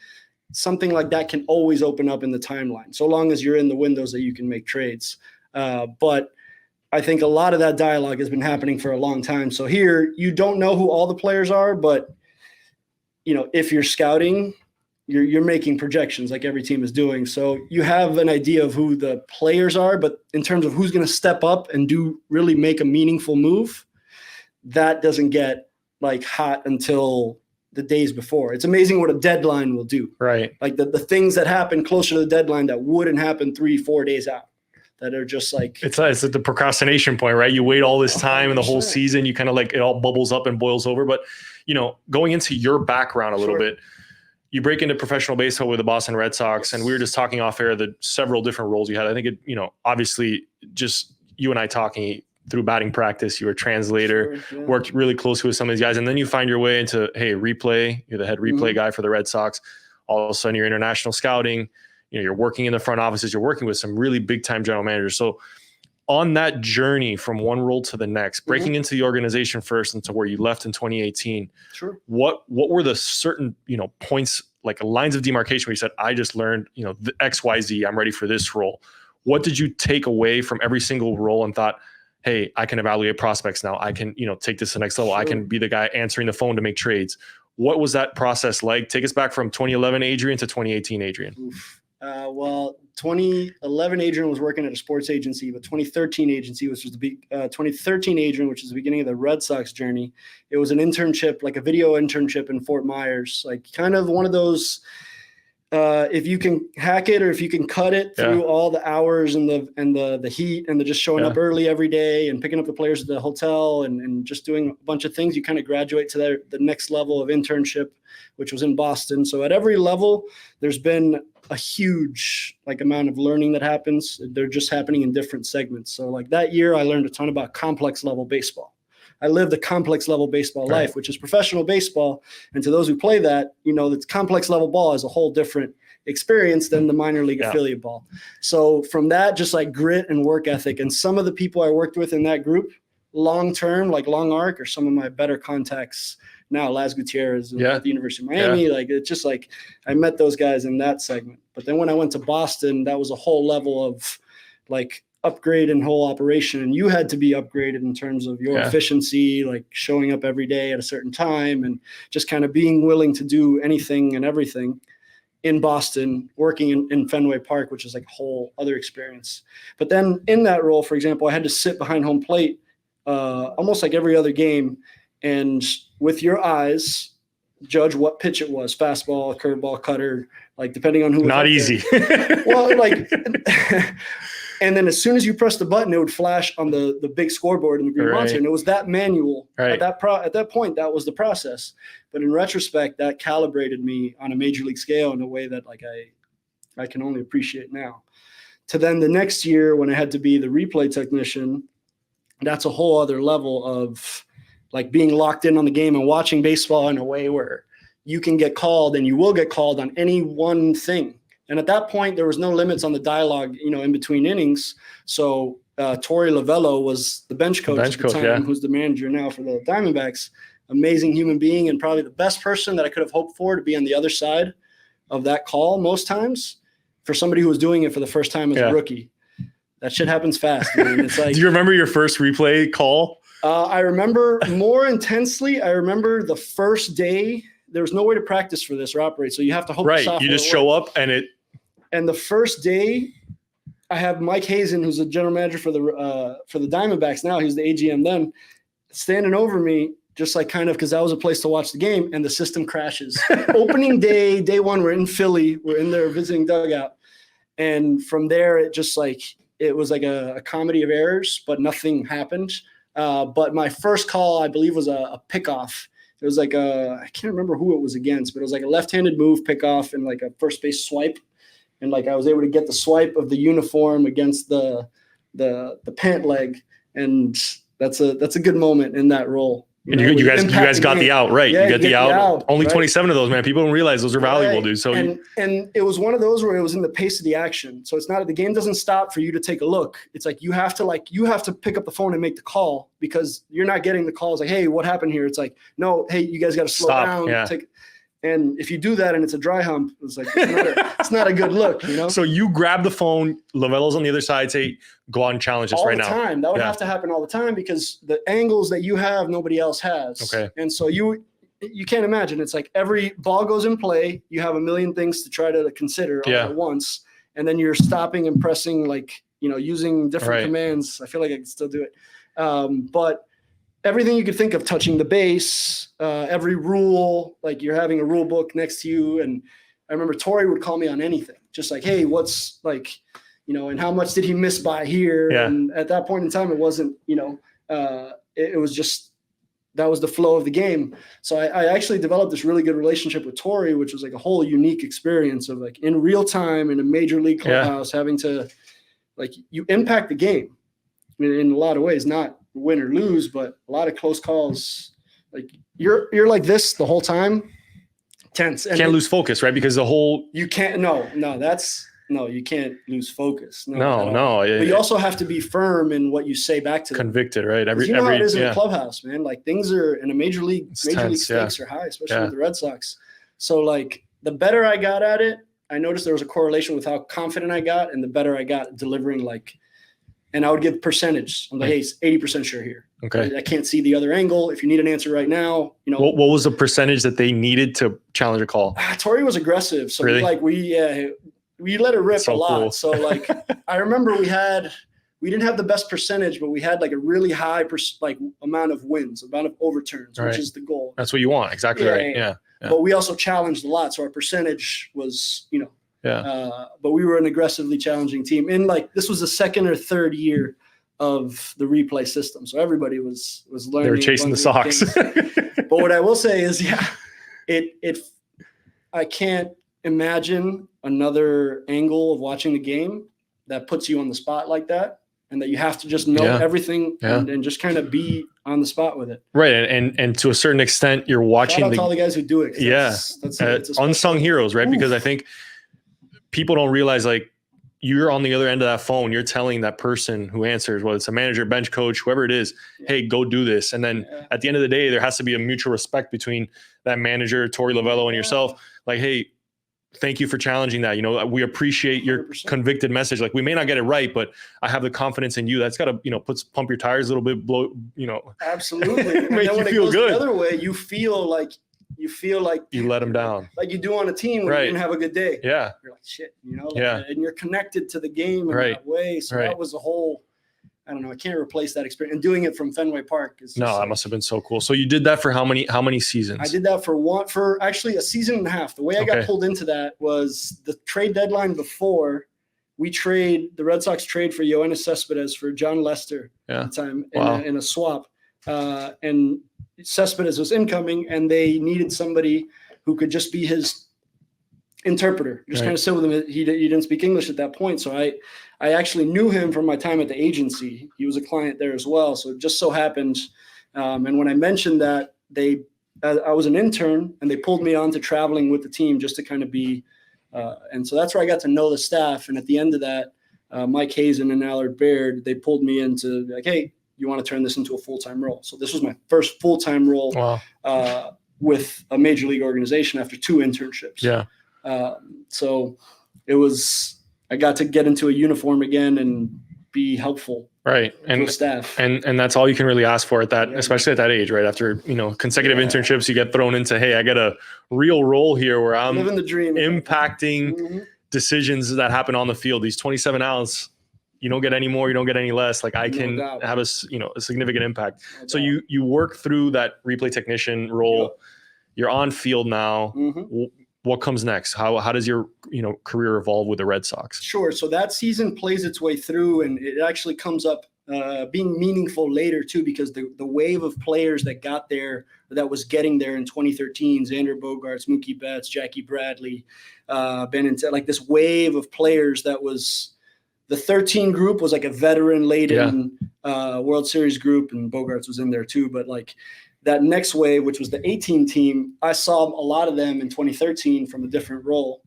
something like that can always open up in the timeline, so long as you're in the windows that you can make trades. But I think a lot of that dialogue has been happening for a long time. So here, you don't know who all the players are, but, you know, if you're scouting, you're making projections like every team is doing. So you have an idea of who the players are, but in terms of who's going to step up and really make a meaningful move, that doesn't get like hot until the days before. It's amazing what a deadline will do. Right. Like the things that happen closer to the deadline that wouldn't happen 3-4 days out, that are just like, it's at the procrastination point, right? You wait all this time and the whole season, you kind of like, it all bubbles up and boils over. But, you know, going into your background a little bit, you break into professional baseball with the Boston Red Sox, and we were just talking off air the several different roles you had. I think it, you know, obviously just you and I talking through batting practice, you were a translator, worked really closely with some of these guys, and then you find your way into, hey, replay. You're the head replay guy for the Red Sox. All of a sudden, you're international scouting. You know, you're working in the front offices. You're working with some really big time general managers. So, on that journey from one role to the next, breaking into the organization first into where you left in 2018, what were the certain, you know, points, like lines of demarcation where you said, I just learned, you know, the XYZ, I'm ready for this role? What did you take away from every single role and thought, hey, I can evaluate prospects now. I can, you know, take this to the next level. I can be the guy answering the phone to make trades. What was that process like? Take us back from 2011 Adrian to 2018 Adrian. Well, 2011 Adrian was working at a sports agency, but 2013 agency, which was 2013 Adrian, which is the beginning of the Red Sox journey. It was an internship, like a video internship in Fort Myers, like kind of one of those, if you can hack it or if you can cut it through all the hours and the heat and the just showing up early every day and picking up the players at the hotel and just doing a bunch of things, you kind of graduate to the next level of internship, which was in Boston. So at every level, there's been a huge amount of learning that happens. They're just happening in different segments. So like that year, I learned a ton about complex level baseball. I lived a complex level baseball life, which is professional baseball. And to those who play that, you know, that complex level ball is a whole different experience than the minor league affiliate ball. So from that, just like grit and work ethic, and some of the people I worked with in that group, long-term, like long arc, are some of my better contacts now. Laz Gutierrez at the University of Miami. Like, it's just like I met those guys in that segment. But then when I went to Boston, that was a whole level of like upgrade and whole operation. And you had to be upgraded in terms of your efficiency, like showing up every day at a certain time and just kind of being willing to do anything and everything in Boston, working in Fenway Park, which is like a whole other experience. But then in that role, for example, I had to sit behind home plate almost like every other game, and with your eyes, judge what pitch it was: fastball, curveball, cutter, like depending on who. Not easy. Well, like, and then as soon as you press the button, it would flash on the big scoreboard in the green monster, and it was that manual. At that point, that was the process. But in retrospect, that calibrated me on a major league scale in a way that like I can only appreciate now. To then the next year when I had to be the replay technician, that's a whole other level of like being locked in on the game and watching baseball in a way where you can get called and you will get called on any one thing. And at that point, there was no limits on the dialogue, you know, in between innings. So Torey Lovello was the bench coach at the time, who's the manager now for the Diamondbacks. Amazing human being, and probably the best person that I could have hoped for to be on the other side of that call most times for somebody who was doing it for the first time as a rookie. That shit happens fast, man. It's like, do you remember your first replay call? I remember more intensely. I remember the first day. There was no way to practice for this or operate, so you have to hope. Right, you just show up and it. And the first day, I have Mike Hazen, who's the general manager for the Diamondbacks now. He was the AGM then, standing over me, just like kind of because that was a place to watch the game, and the system crashes. Opening day one, we're in Philly. We're in their visiting dugout. And from there, it just like it was like a comedy of errors, but nothing happened. But my first call, I believe, was a pickoff. It was like I can't remember who it was against, but it was like a left-handed move pickoff and like a first base swipe. And like I was able to get the swipe of the uniform against the pant leg. And that's a good moment in that role. You guys got the out, right? Yeah, you got the out. Only right? 27 of those, man. People don't realize those are valuable, Right. dude. So and it was one of those where it was in the pace of the action. So it's not the game doesn't stop for you to take a look. It's like you have to pick up the phone and make the call because you're not getting the calls like, hey, what happened here? It's like, no, hey, you guys got to slow down. Yeah. And if you do that and it's a dry hump, it's like it's not a good look, you know. So you grab the phone, Lavello's on the other side, say, go out and challenge us right now. All the time. That would have to happen all the time because the angles that you have, nobody else has. Okay. And so you can't imagine. It's like every ball goes in play, you have a million things to try to consider all at once, and then you're stopping and pressing, like, you know, using different commands. I feel like I can still do it. But everything you could think of, touching the base, every rule, like you're having a rule book next to you. And I remember Tori would call me on anything, just like, hey, what's like, you know, and how much did he miss by here? Yeah. And at that point in time, it wasn't, you know, it was just, that was the flow of the game. So I actually developed this really good relationship with Tori, which was like a whole unique experience of like in real time in a major league clubhouse, having to like, you impact the game in a lot of ways, not win or lose, but a lot of close calls. Like you're like this the whole time, tense. And can't lose focus, right? Because the whole you can't. You can't lose focus. No. But you also have to be firm in what you say back to them. Convicted, right? How it is in the clubhouse, man. Like things are in a major league stakes are high, especially with the Red Sox. So like the better I got at it, I noticed there was a correlation with how confident I got, and the better I got delivering like. And I would give percentage. I'm like, hey, it's 80% sure here. Okay. I can't see the other angle. If you need an answer right now, you know. What was the percentage that they needed to challenge a call? Tori was aggressive. So really? we let it rip a lot. Cool. So like I remember we didn't have the best percentage, but we had like a really high amount of wins, amount of overturns, which is the goal. That's what you want. Exactly right. Yeah. But we also challenged a lot. So our percentage was, you know. But we were an aggressively challenging team. And like this was the second or third year of the replay system. So everybody was learning. They were chasing the Sox. But what I will say is, I can't imagine another angle of watching the game that puts you on the spot like that. And that you have to just know everything and just kind of be on the spot with it. Right. And to a certain extent, you're watching Shout out to all the guys who do it. That's unsung heroes, right? Because I think people don't realize like you're on the other end of that phone. You're telling that person who answers, whether it's a manager, bench coach, whoever it is, hey, go do this. And then at the end of the day, there has to be a mutual respect between that manager, Tori Lavello, and yourself. Like, hey, thank you for challenging that. You know, we appreciate your 100%. Convicted message. Like we may not get it right, but I have the confidence in you. That's got to, you know, pump your tires a little bit, blow, you know. Absolutely. And make then when you feel good. The other way, you feel like you let them down, like you do on a team when you didn't have a good day. Yeah, you're like shit, you know. And you're connected to the game in that way. So that was a whole. I don't know. I can't replace that experience. And doing it from Fenway Park is that must have been so cool. So you did that for how many seasons? I did that for actually a season and a half. The way I got pulled into that was the trade deadline before the Red Sox trade for Yoenis Cespedes for John Lester at the time in a swap, and Cespedes was incoming, and they needed somebody who could just be his interpreter, just kind of sit with him. He didn't speak English at that point, so I actually knew him from my time at the agency. He was a client there as well. So it just so happened, and when I mentioned that, I was an intern, and they pulled me on to traveling with the team just to kind of be, and so that's where I got to know the staff. And at the end of that, Mike Hazen and Allard Baird, they pulled me into like, hey, you want to turn this into a full-time role. So this was my first full-time role with a major league organization after 2 internships. Yeah. So it was, I got to get into a uniform again and be helpful. Right. And staff. And that's all you can really ask for at that, especially at that age, right? After, you know, consecutive internships, you get thrown into, hey, I got a real role here where I'm living the dream, impacting decisions that happen on the field. These 27 outs, you don't get any more, you don't get any less. Like I can have a significant impact. So you work through that replay technician role. Yep. You're on field now. Mm-hmm. What comes next? How does your career evolve with the Red Sox? Sure. So that season plays its way through, and it actually comes up being meaningful later too, because the wave of players that got there, that was getting there in 2013, Xander Bogaerts, Mookie Betts, Jackie Bradley, like this wave of players that was the 13 group was like a veteran laden World Series group, and Bogaerts was in there too. But like that next wave, which was the 18 team, I saw a lot of them in 2013 from a different role.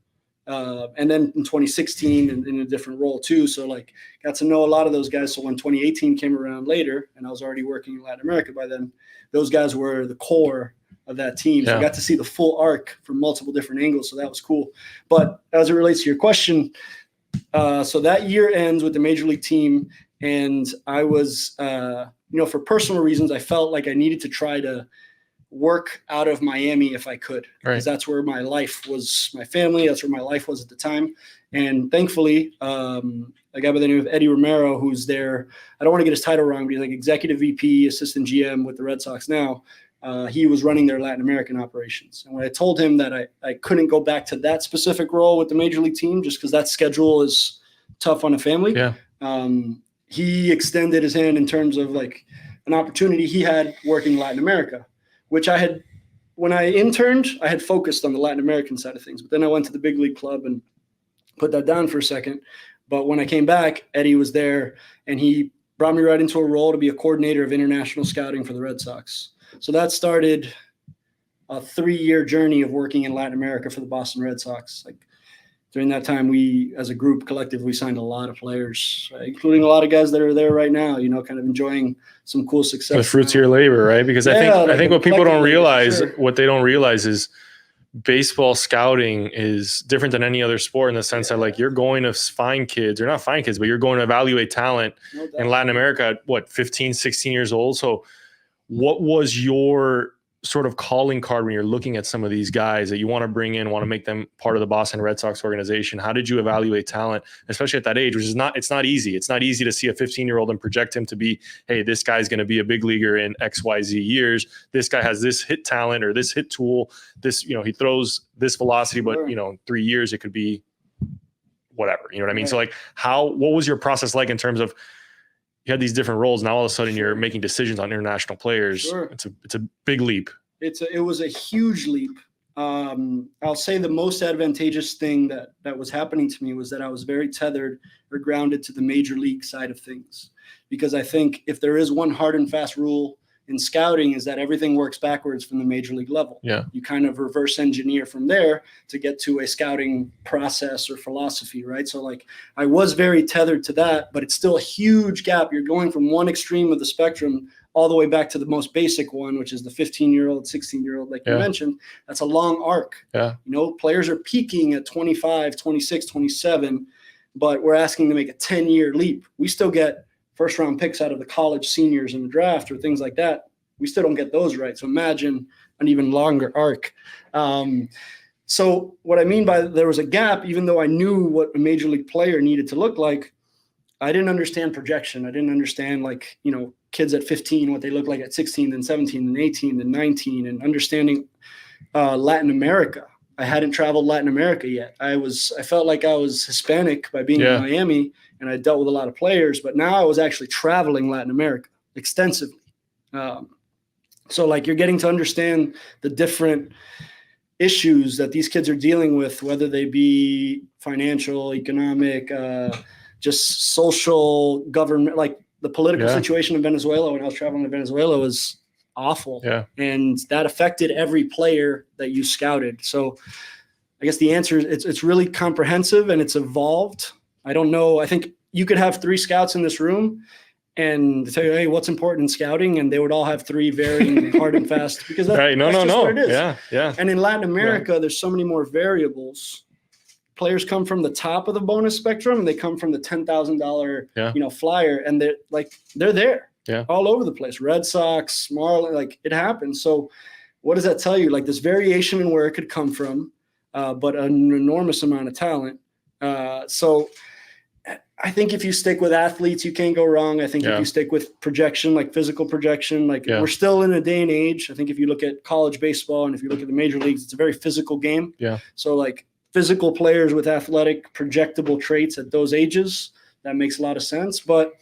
And then in 2016 in a different role too. So like got to know a lot of those guys. So when 2018 came around later, and I was already working in Latin America by then, those guys were the core of that team. So I got to see the full arc from multiple different angles. So that was cool. But as it relates to your question, so that year ends with the major league team. And I was, for personal reasons, I felt like I needed to try to work out of Miami if I could, because that's where my life was, my family, that's where my life was at the time. And thankfully, a guy by the name of Eddie Romero, who's there, I don't want to get his title wrong, but he's like executive VP, assistant GM with the Red Sox now. He was running their Latin American operations. And when I told him that I couldn't go back to that specific role with the major league team, just because that schedule is tough on a family, he extended his hand in terms of like an opportunity he had working Latin America, which when I interned, I had focused on the Latin American side of things, but then I went to the big league club and put that down for a second. But when I came back, Eddie was there, and he brought me right into a role to be a coordinator of international scouting for the Red Sox. So that started a 3-year journey of working in Latin America for the Boston Red Sox. Like during that time, we, as a group, collectively signed a lot of players, including a lot of guys that are there right now, kind of enjoying some cool success. The fruits of your labor, right? Because I think what people don't realize, what they don't realize is baseball scouting is different than any other sport in the sense that like you're going to find kids, or not find kids, but you're going to evaluate talent in Latin America at 15, 16 years old. So what was your sort of calling card when you're looking at some of these guys that you want to bring in, want to make them part of the Boston Red Sox organization? How did you evaluate talent, especially at that age, which is it's not easy. It's not easy to see a 15-year-old and project him to be, hey, this guy's going to be a big leaguer in XYZ years. This guy has this hit talent or this hit tool. This, he throws this velocity, but in 3 years it could be whatever. You know what I mean? So like what was your process like in terms of, you had these different roles. Now all of a sudden you're making decisions on international players. It's a big leap. It was a huge leap. I'll say the most advantageous thing that was happening to me was that I was very tethered or grounded to the major league side of things. Because I think if there is one hard and fast rule in scouting, is that everything works backwards from the major league level. Yeah. You kind of reverse engineer from there to get to a scouting process or philosophy, right? So like I was very tethered to that, but it's still a huge gap. You're going from one extreme of the spectrum all the way back to the most basic one, which is the 15-year-old, 16-year-old, like you mentioned. That's a long arc. Yeah. Players are peaking at 25, 26, 27, but we're asking to make a 10-year leap. We still get first-round picks out of the college seniors in the draft or things like that. We still don't get those right. So imagine an even longer arc. So what I mean by there was a gap, even though I knew what a major league player needed to look like, I didn't understand projection. I didn't understand kids at 15, what they look like at 16, then 17, then 18, then 19, and understanding Latin America. I hadn't traveled Latin America yet. I felt like I was Hispanic by being in Miami, and I dealt with a lot of players, but now I was actually traveling Latin America extensively. So you're getting to understand the different issues that these kids are dealing with, whether they be financial, economic, just social, government, like the political situation in Venezuela. When I was traveling to Venezuela was awful. Yeah. And that affected every player that you scouted. So I guess the answer is it's really comprehensive and it's evolved. I don't know. I think you could have 3 scouts in this room and tell you, hey, what's important in scouting? And they would all have 3 varying hard and fast, because that's, right. That's just what it is. Yeah. Yeah. And in Latin America, there's so many more variables. Players come from the top of the bonus spectrum and they come from the $10,000, flyer, and they're there all over the place. Red Sox, Marlins, it happens. So what does that tell you? This variation in where it could come from, but an enormous amount of talent. So I think if you stick with athletes, you can't go wrong. I think if you stick with projection, like physical projection, like we're still in a day and age. I think if you look at college baseball and if you look at the major leagues, it's a very physical game. Yeah. So like physical players with athletic projectable traits at those ages, that makes a lot of sense. But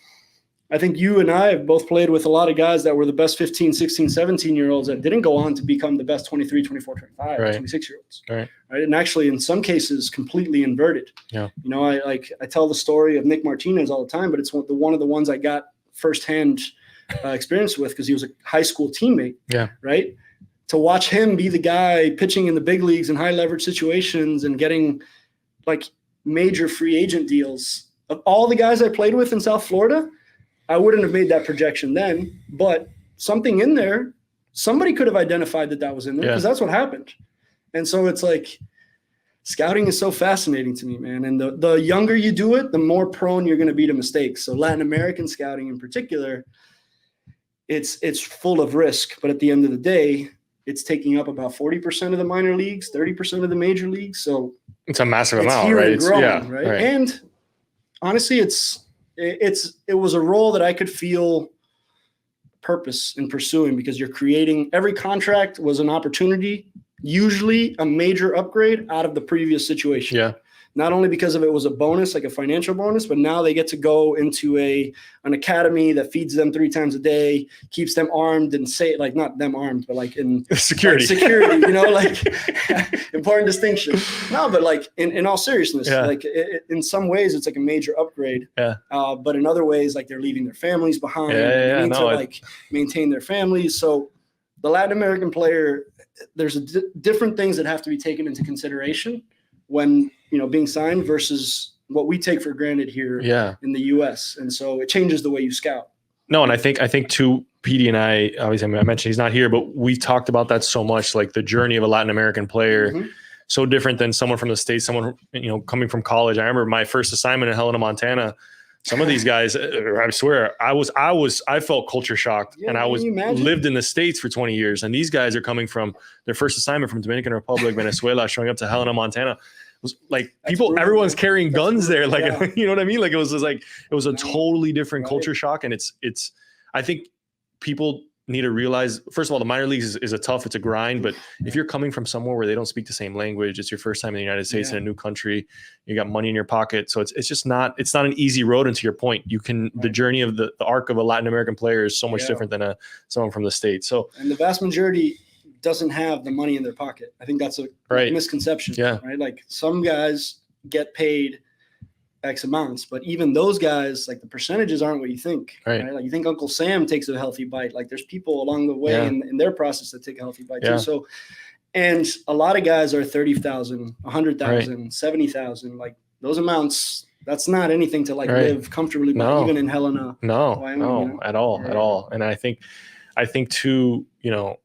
I think you and I have both played with a lot of guys that were the best 15, 16, 17-year-olds that didn't go on to become the best 23, 24, 25, 26-year-olds. Right. And actually, in some cases, completely inverted. Yeah. You know, I tell the story of Nick Martinez all the time, but it's one of the ones I got firsthand experience with because he was a high school teammate. Yeah. Right. To watch him be the guy pitching in the big leagues in high leverage situations and getting like major free agent deals. Of all the guys I played with in South Florida, I wouldn't have made that projection then, but something in there, somebody could have identified that was in there because that's what happened. And so it's like scouting is so fascinating to me, man. And the younger you do it, the more prone you're going to be to mistakes. So Latin American scouting in particular, it's full of risk. But at the end of the day, it's taking up about 40% of the minor leagues, 30% of the major leagues. So it's a massive amount, right? Right. And honestly, it was a role that I could feel purpose in pursuing because you're creating – every contract was an opportunity, usually a major upgrade out of the previous situation. Yeah. Not only because of it was a bonus, like a financial bonus, but now they get to go into an academy that feeds them 3 times a day, keeps them armed and safe, like not them armed, but like in security, you know, like important distinction. No, but like in all seriousness, like in some ways it's like a major upgrade. Yeah. But in other ways, like they're leaving their families behind. They need to maintain their families. So the Latin American player, there's different things that have to be taken into consideration when, you know, being signed versus what we take for granted here in the US. And so it changes the way you scout. No. And I think too, Petey and I, obviously I mentioned he's not here, but we talked about that so much, like the journey of a Latin American player, so different than someone from the States, someone, you know, coming from college. I remember my first assignment in Helena, Montana. Some of these guys, I swear, I felt culture shocked, and I lived in the States for 20 years. And these guys are coming from their first assignment from Dominican Republic, Venezuela, showing up to Helena, Montana. It was like everyone's carrying guns there. Like, you know what I mean? Like it was a totally different culture shock. And I think people need to realize, first of all, the minor leagues is it's a grind, but if you're coming from somewhere where they don't speak the same language, it's your first time in the United States in a new country, you got money in your pocket. So it's not an easy road. And to your point, the journey of the arc of a Latin American player is so much different than someone from the States. So, and the vast majority doesn't have the money in their pocket. I think that's a misconception, right? Like some guys get paid X amounts, but even those guys, like the percentages aren't what you think, right? Like you think Uncle Sam takes a healthy bite. Like there's people along the way in their process that take a healthy bite too. So, and a lot of guys are 30,000, 100,000, 70,000, like those amounts. That's not anything to live comfortably, even in Helena. No, at all. And I think too, you know,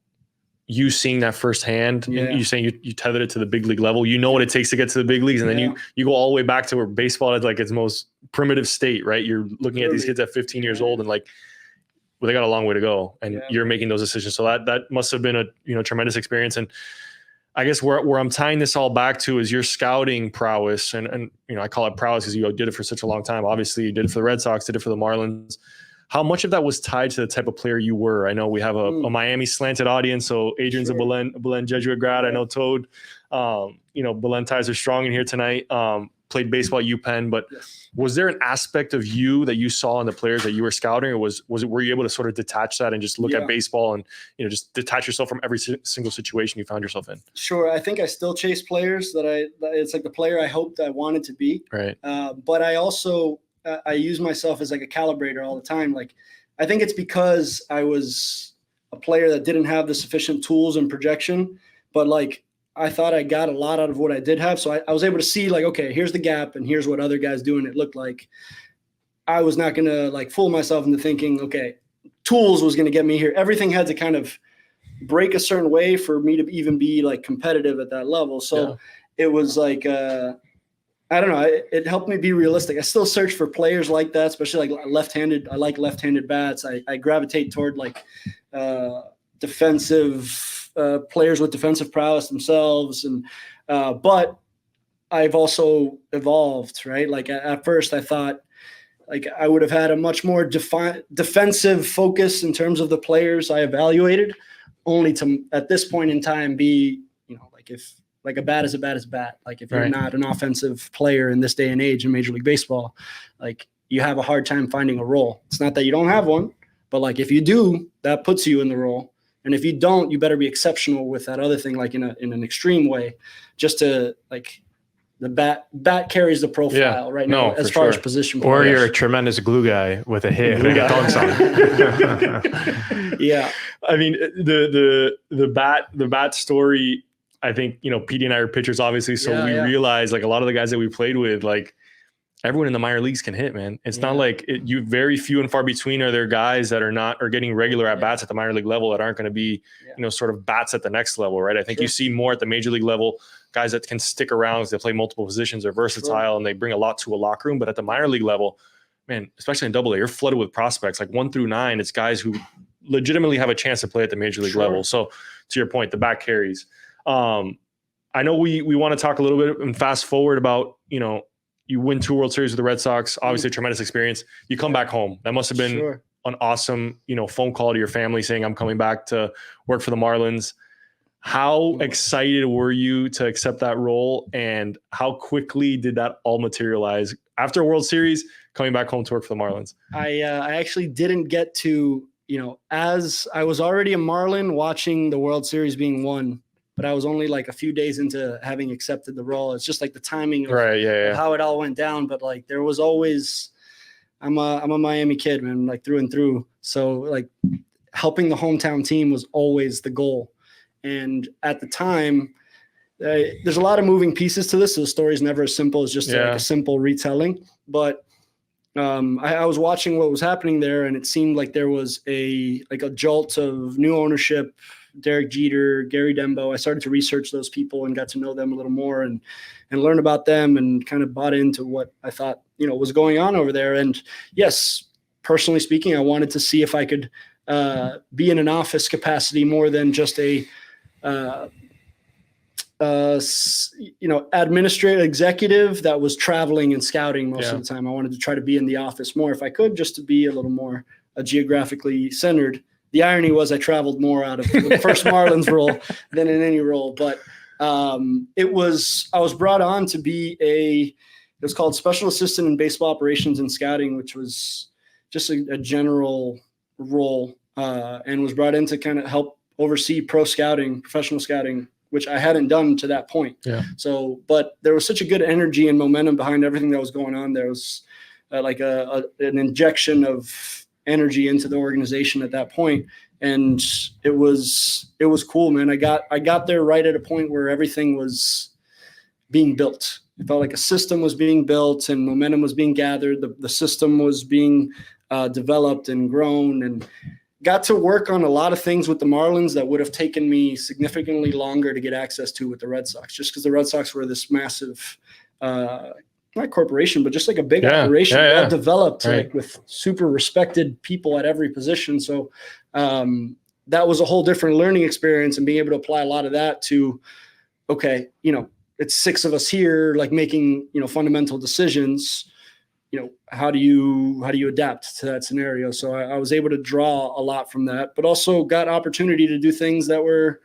you seeing that firsthand, you saying you tethered it to the big league level, you know what it takes to get to the big leagues. And then you go all the way back to where baseball is like its most primitive state, right? You're looking at these kids at 15 years old and they got a long way to go, and you're making those decisions. So that must have been a tremendous experience. And I guess where I'm tying this all back to is your scouting prowess. And you know, I call it prowess because you did it for such a long time. Obviously you did it for the Red Sox, did it for the Marlins. How much of that was tied to the type of player you were? I know we have a Miami slanted audience, so Adrian's a Belen Jesuit grad. I know Toad, Belen ties are strong in here tonight. Played baseball at UPenn, but was there an aspect of you that you saw in the players that you were scouting, or were you able to sort of detach that and just look at baseball and, you know, just detach yourself from every single situation you found yourself in? Sure. I think I still chase players it's like the player I hoped I wanted to be. Right. But I also, I use myself as like a calibrator all the time. Like, I think it's because I was a player that didn't have the sufficient tools and projection, but like, I thought I got a lot out of what I did have. So I was able to see like, okay, here's the gap and here's what other guys do. And it looked like I was not going to like fool myself into thinking, okay, tools was going to get me here. Everything had to kind of break a certain way for me to even be like competitive at that level. So it was like, I don't know. It helped me be realistic. I still search for players like that, especially like left-handed. I like left-handed bats. I gravitate toward like defensive players with defensive prowess themselves. And but I've also evolved, right? Like at first I thought like I would have had a much more defensive focus in terms of the players I evaluated, only to at this point in time be, like if like a bat is a bat is a bat. Like if you're not an offensive player in this day and age in Major League Baseball, like you have a hard time finding a role. It's not that you don't have one, but like if you do, that puts you in the role. And if you don't, you better be exceptional with that other thing, like in an extreme way, just to like the bat carries the profile right now as far as position. Or you're a tremendous glue guy with a hit. Yeah. I mean, the bat story, I think, Petey and I are pitchers, obviously. So we realize like a lot of the guys that we played with, like everyone in the minor leagues can hit, man. It's not like you very few and far between are there guys that are getting regular at bats at the minor league level that aren't going to be, sort of bats at the next level, right? I think you see more at the major league level, guys that can stick around because they play multiple positions, are versatile, and they bring a lot to a locker room. But at the minor league level, man, especially in Double A, you're flooded with prospects. Like 1 through 9, it's guys who legitimately have a chance to play at the major league level. So to your point, the bat carries. I know we want to talk a little bit and fast forward about, you win 2 World Series with the Red Sox, obviously a tremendous experience. You come back home. That must have been an awesome, phone call to your family saying, I'm coming back to work for the Marlins. How excited were you to accept that role, and how quickly did that all materialize after a World Series, coming back home to work for the Marlins? I actually didn't get to, as I was already a Marlin watching the World Series being won, but I was only like a few days into having accepted the role. It's just like the timing of, of how it all went down. But like there was always, I'm a Miami kid, man, like through and through. So like helping the hometown team was always the goal. And at the time, there's a lot of moving pieces to this. So the story is never as simple as just like a simple retelling. But I was watching what was happening there, and it seemed like there was a jolt of new ownership. Derek Jeter, Gary Dembo. I started to research those people and got to know them a little more and learn about them, and kind of bought into what I thought, was going on over there. And yes, personally speaking, I wanted to see if I could be in an office capacity more than just a, administrative executive that was traveling and scouting most of the time. I wanted to try to be in the office more if I could, just to be a little more geographically centered. The irony was I traveled more out of the first Marlins role than in any role, but I was brought on to be it was called Special Assistant in Baseball Operations and Scouting, which was just a general role, and was brought in to kind of help oversee professional scouting, which I hadn't done to that point. Yeah. So, but there was such a good energy and momentum behind everything that was going on. There was like an injection of energy into the organization at that point, and it was cool, man. I got there right at a point where everything was being built. It felt like a system was being built and momentum was being gathered. The system was being developed and grown, and got to work on a lot of things with the Marlins that would have taken me significantly longer to get access to with the Red Sox, just because the Red Sox were this massive not corporation, but just like a big operation, well developed, like with super respected people at every position. So that was a whole different learning experience, and being able to apply a lot of that to, it's 6 of us here, like making, fundamental decisions. How do you adapt to that scenario? So I was able to draw a lot from that, but also got opportunity to do things that were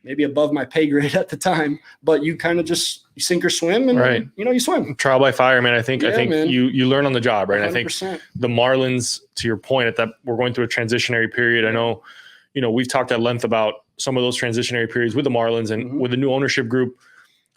maybe above my pay grade at the time, but you kind of just sink or swim, and you swim. Trial by fire, man. I think you learn on the job, right? 100%. I think the Marlins, to your point, at that we're going through a transitionary period. I know, we've talked at length about some of those transitionary periods with the Marlins, and with the new ownership group,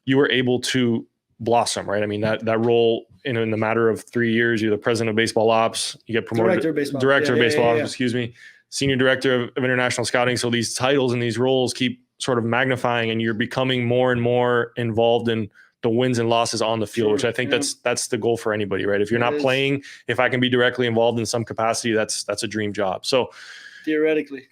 you were able to blossom, right? I mean, that role in the matter of 3 years, you're the president of baseball ops, you get promoted director of baseball ops, excuse me, senior director of international scouting. So these titles and these roles keep sort of magnifying, and you're becoming more and more involved in the wins and losses on the field, which I think that's the goal for anybody, right? If you're not playing, if I can be directly involved in some capacity, that's a dream job. So theoretically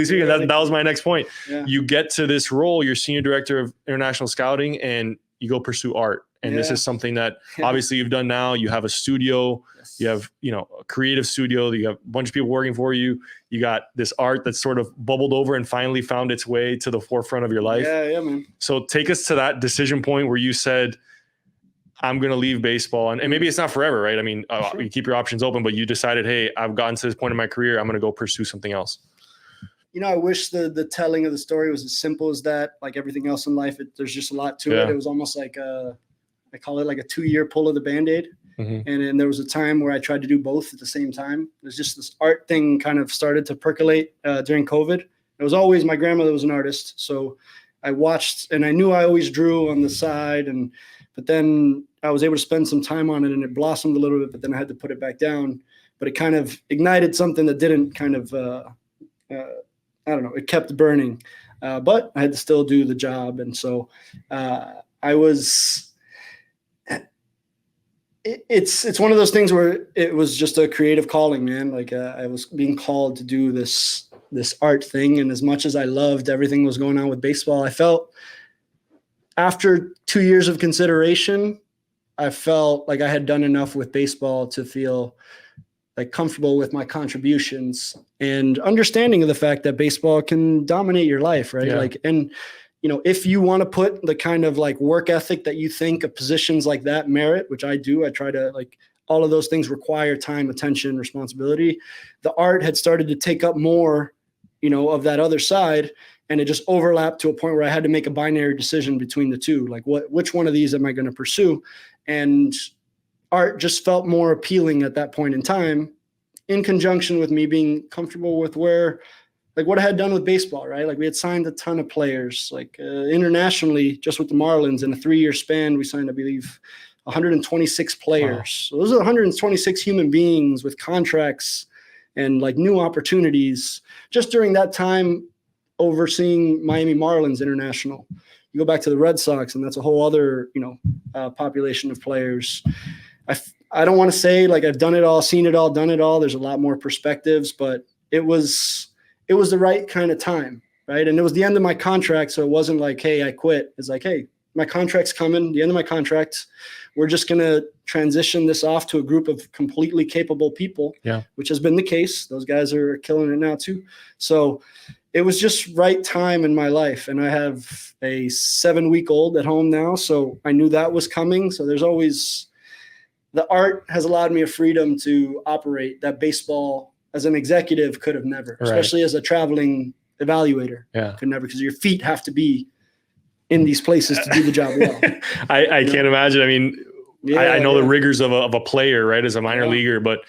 speaking, that was my next point. Yeah. You get to this role, you're senior director of international scouting, and you go pursue art. And this is something that obviously you've done now. You have a studio, you have, a creative studio, you have a bunch of people working for you. You got this art that's sort of bubbled over and finally found its way to the forefront of your life. Yeah, man. So take us to that decision point where you said, I'm going to leave baseball, and maybe it's not forever, right? I mean, Sure. you keep your options open, but you decided, hey, I've gotten to this point in my career. I'm going to go pursue something else. I wish the telling of the story was as simple as that. Like everything else in life, there's just a lot to it. It was almost like I call it like a 2-year pull of the Band-Aid. Mm-hmm. And there was a time where I tried to do both at the same time. There's just this art thing kind of started to percolate during COVID. It was always, my grandmother was an artist. So I watched, and I knew I always drew on the side. But then I was able to spend some time on it, and it blossomed a little bit, but then I had to put it back down. But it kind of ignited something that didn't kind of, I don't know, it kept burning, but I had to still do the job. And so it's one of those things where it was just a creative calling, man. Like I was being called to do this art thing. And as much as I loved everything that was going on with baseball, I felt after 2 years of consideration, I felt like I had done enough with baseball to feel like comfortable with my contributions and understanding of the fact that baseball can dominate your life. Right. Yeah. Like, and if you want to put the kind of like work ethic that you think of positions like that merit, which I do, I try to, like, all of those things require time, attention, responsibility. The art had started to take up more, of that other side. And it just overlapped to a point where I had to make a binary decision between the two. Like which one of these am I going to pursue? And art just felt more appealing at that point in time, in conjunction with me being comfortable with what I had done with baseball, right? Like we had signed a ton of players, like internationally, just with the Marlins in a 3-year span, we signed, I believe, 126 players. Wow. So those are 126 human beings with contracts and like new opportunities just during that time overseeing Miami Marlins international. You go back to the Red Sox, and that's a whole other, population of players. I don't want to say like I've done it all, seen it all, done it all. There's a lot more perspectives, but it was the right kind of time, right? And it was the end of my contract, so it wasn't like, hey, I quit. It's like, hey, my contract's coming, the end of my contract. We're just going to transition this off to a group of completely capable people, which has been the case. Those guys are killing it now too. So it was just right time in my life. And I have a 7-week-old at home now, so I knew that was coming. So there's always – the art has allowed me a freedom to operate that baseball as an executive could have never, especially as a traveling evaluator. Could never, because your feet have to be in these places to do the job well. I can't imagine. I mean, I know the rigors of a player, right, as a minor leaguer, but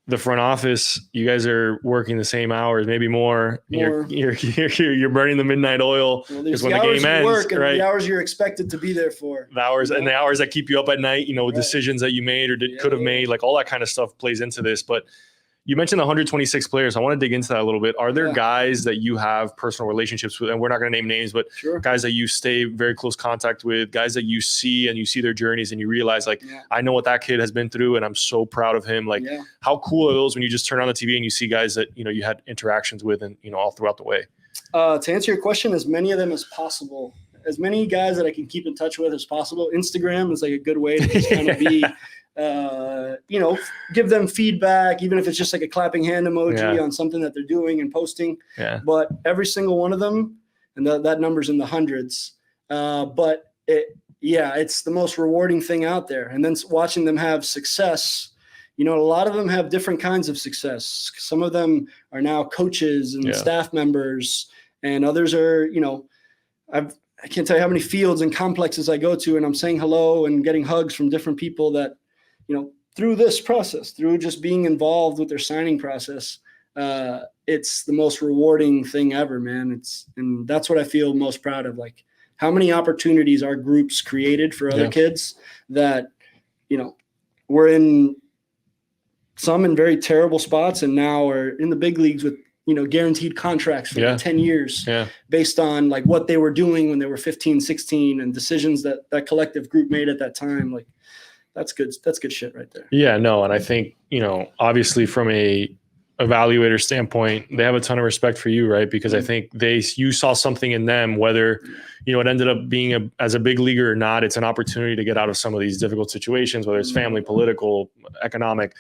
the front office, you guys are working the same hours, maybe more. You're burning the midnight oil because when the game ends, right? The hours you're expected to be there for. The hours and the hours that keep you up at night, decisions that you made or could have made, like all that kind of stuff plays into this. But you mentioned 126 players. I want to dig into that a little bit. Are there guys that you have personal relationships with, and we're not going to name names, but guys that you stay very close contact with, guys that you see and you see their journeys and you realize like, I know what that kid has been through and I'm so proud of him. Like how cool are those when you just turn on the TV and you see guys that, you had interactions with and, all throughout the way? To answer your question, as many of them as possible, as many guys that I can keep in touch with as possible. Instagram is like a good way to just kind of be, give them feedback, even if it's just like a clapping hand emoji on something that they're doing and posting. But every single one of them, and that number's in the hundreds. But it's the most rewarding thing out there. And then watching them have success, a lot of them have different kinds of success. Some of them are now coaches and staff members, and others are, I can't tell you how many fields and complexes I go to, and I'm saying hello and getting hugs from different people that, through this process, through just being involved with their signing process, it's the most rewarding thing ever, man. And that's what I feel most proud of. Like how many opportunities our groups created for other kids that, we're in some in very terrible spots and now are in the big leagues with, guaranteed contracts for like 10 years based on like what they were doing when they were 15, 16 and decisions that collective group made at that time. Like that's good. That's good shit right there. Yeah, no. And I think, obviously from a evaluator standpoint, they have a ton of respect for you, right? Because I think you saw something in them, whether, it ended up being as a big leaguer or not, it's an opportunity to get out of some of these difficult situations, whether it's family, political, economic.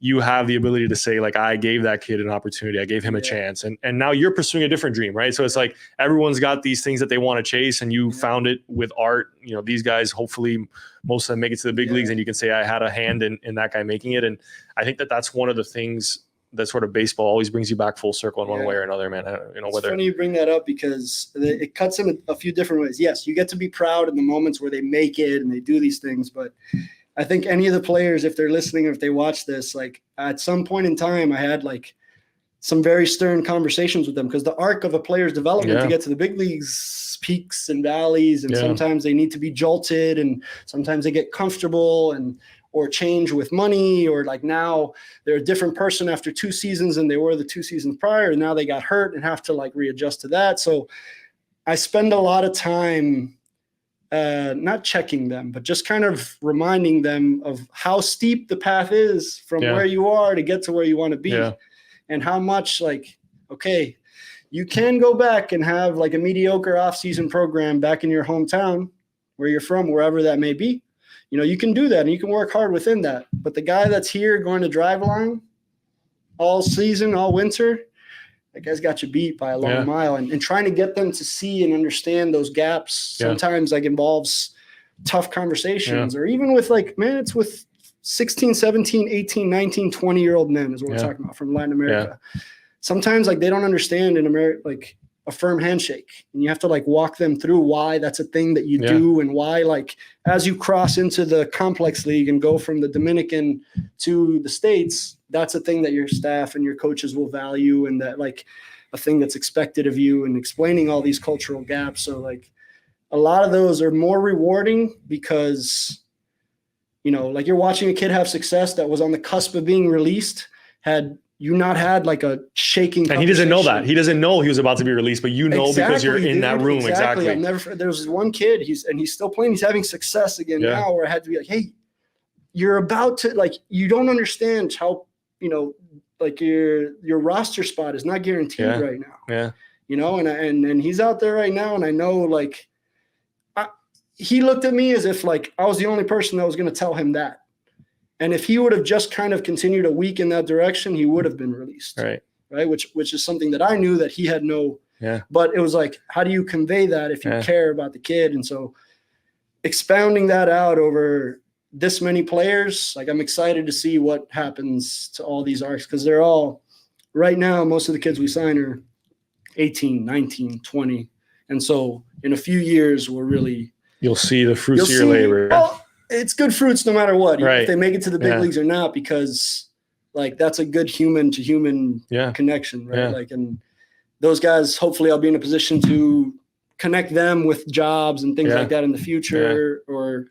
you have the ability to say, like, I gave that kid an opportunity. I gave him a chance. And now you're pursuing a different dream, right? So it's like everyone's got these things that they want to chase, and you found it with art. You know, these guys, hopefully most of them make it to the big leagues, and you can say I had a hand in that guy making it. And I think that that's one of the things that sort of baseball always brings you back full circle in one way or another, man. You know, it's funny you bring that up because it cuts in a few different ways. Yes, you get to be proud in the moments where they make it and they do these things, but I think any of the players, if they're listening or if they watch this, like at some point in time, I had like some very stern conversations with them because the arc of a player's development to get to the big leagues, peaks and valleys, and sometimes they need to be jolted, and sometimes they get comfortable or change with money, or like now they're a different person after 2 seasons than they were the 2 seasons prior, and now they got hurt and have to like readjust to that. So I spend a lot of time not checking them, but just kind of reminding them of how steep the path is from where you are to get to where you want to be, and how much like, okay, you can go back and have like a mediocre off-season program back in your hometown where you're from, wherever that may be. You know, you can do that and you can work hard within that. But the guy that's here going to drive line all season, all winter, that guy's got you beat by a long mile. And trying to get them to see and understand those gaps sometimes like involves tough conversations, or even with like, man, it's with 16, 17, 18, 19, 20-year-old men is what we're talking about from Latin America. Sometimes like they don't understand in America, like a firm handshake, and you have to like walk them through why that's a thing that you do, and why like as you cross into the complex league and go from the Dominican to the States, that's a thing that your staff and your coaches will value, and that like a thing that's expected of you, and explaining all these cultural gaps. So like a lot of those are more rewarding because, you know, like you're watching a kid have success that was on the cusp of being released, had you not had like a shaking, and he doesn't know that. He doesn't know he was about to be released, but you know, because you're in that room. Exactly. I'll never. There was one kid. He's still playing. He's having success again now. Where I had to be like, hey, you're about to like. You don't understand how, you know, like your roster spot is not guaranteed right now. Yeah. You know, and he's out there right now, and I know like, he looked at me as if like I was the only person that was going to tell him that. And if he would have just kind of continued a week in that direction, he would have been released. Right. Which is something that I knew that he had no. But it was like, how do you convey that if you care about the kid? And so expounding that out over this many players, like I'm excited to see what happens to all these arcs, because they're all right now, most of the kids we sign are 18, 19, 20. And so in a few years, you'll see the fruits of your labor. Well, it's good fruits no matter what, if they make it to the big leagues or not, because like that's a good human to human connection, right? Like, and those guys, hopefully I'll be in a position to connect them with jobs and things like that in the future, or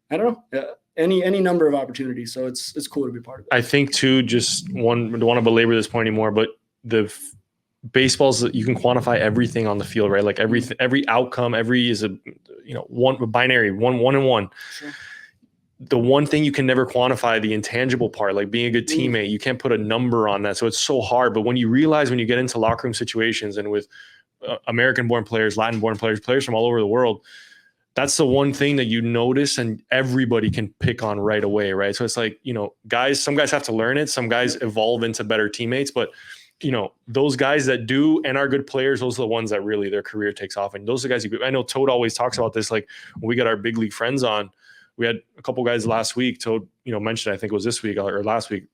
I don't know, any number of opportunities. So it's cool to be part of it. I think too, don't want to belabor this point anymore, but the baseball's, you can quantify everything on the field, right? Like every outcome, is a, you know, one binary, one and one. Sure. The one thing you can never quantify, the intangible part, like being a good teammate, you can't put a number on that. So it's so hard. But when you realize, when you get into locker room situations and with American-born players, Latin-born players from all over the world, that's the one thing that you notice and everybody can pick on right away, right? So it's like, you know, some guys have to learn it. Some guys evolve into better teammates, but you know, those guys that do and are good players, those are the ones that really their career takes off. And those are the guys I know Toad always talks about this. Like when we got our big league friends on, we had a couple guys last week. Toad, you know, mentioned, I think it was this week or last week.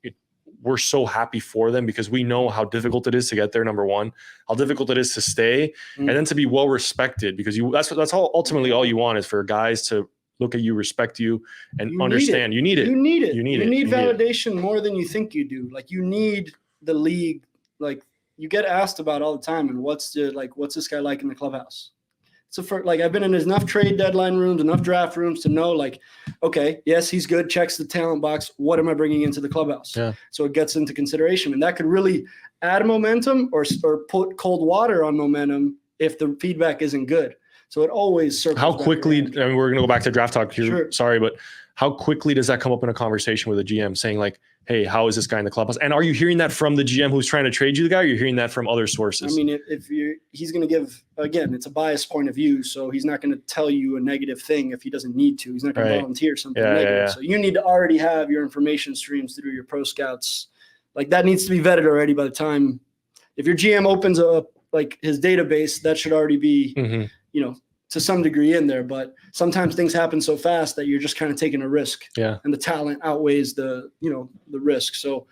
We're so happy for them because we know how difficult it is to get there. Number one, how difficult it is to stay, and then to be well respected, because that's all ultimately all you want is for guys to look at you, respect you, and understand. You need it. You need it. You need validation more than you think you do. Like you need the league. Like you get asked about all the time, and what's this guy like in the clubhouse? So I've been in enough trade deadline rooms, enough draft rooms to know like, okay, yes, he's good, checks the talent box. What am I bringing into the clubhouse? Yeah. So it gets into consideration, and that could really add momentum or put cold water on momentum if the feedback isn't good. So it always circles. How quickly? I mean, we're going to go back to draft talk here. Sure. Sorry, but how quickly does that come up in a conversation with a GM saying like, hey, how is this guy in the clubhouse? And are you hearing that from the GM who's trying to trade you the guy, or are you hearing that from other sources? I mean, he's going to give, again, it's a biased point of view. So he's not going to tell you a negative thing if he doesn't need to. He's not going to volunteer something negative. Yeah. So you need to already have your information streams through your pro scouts. Like that needs to be vetted already by the time, if your GM opens up like his database, that should already be, you know, to some degree in there, but sometimes things happen so fast that you're just kind of taking a risk, and the talent outweighs the risk. So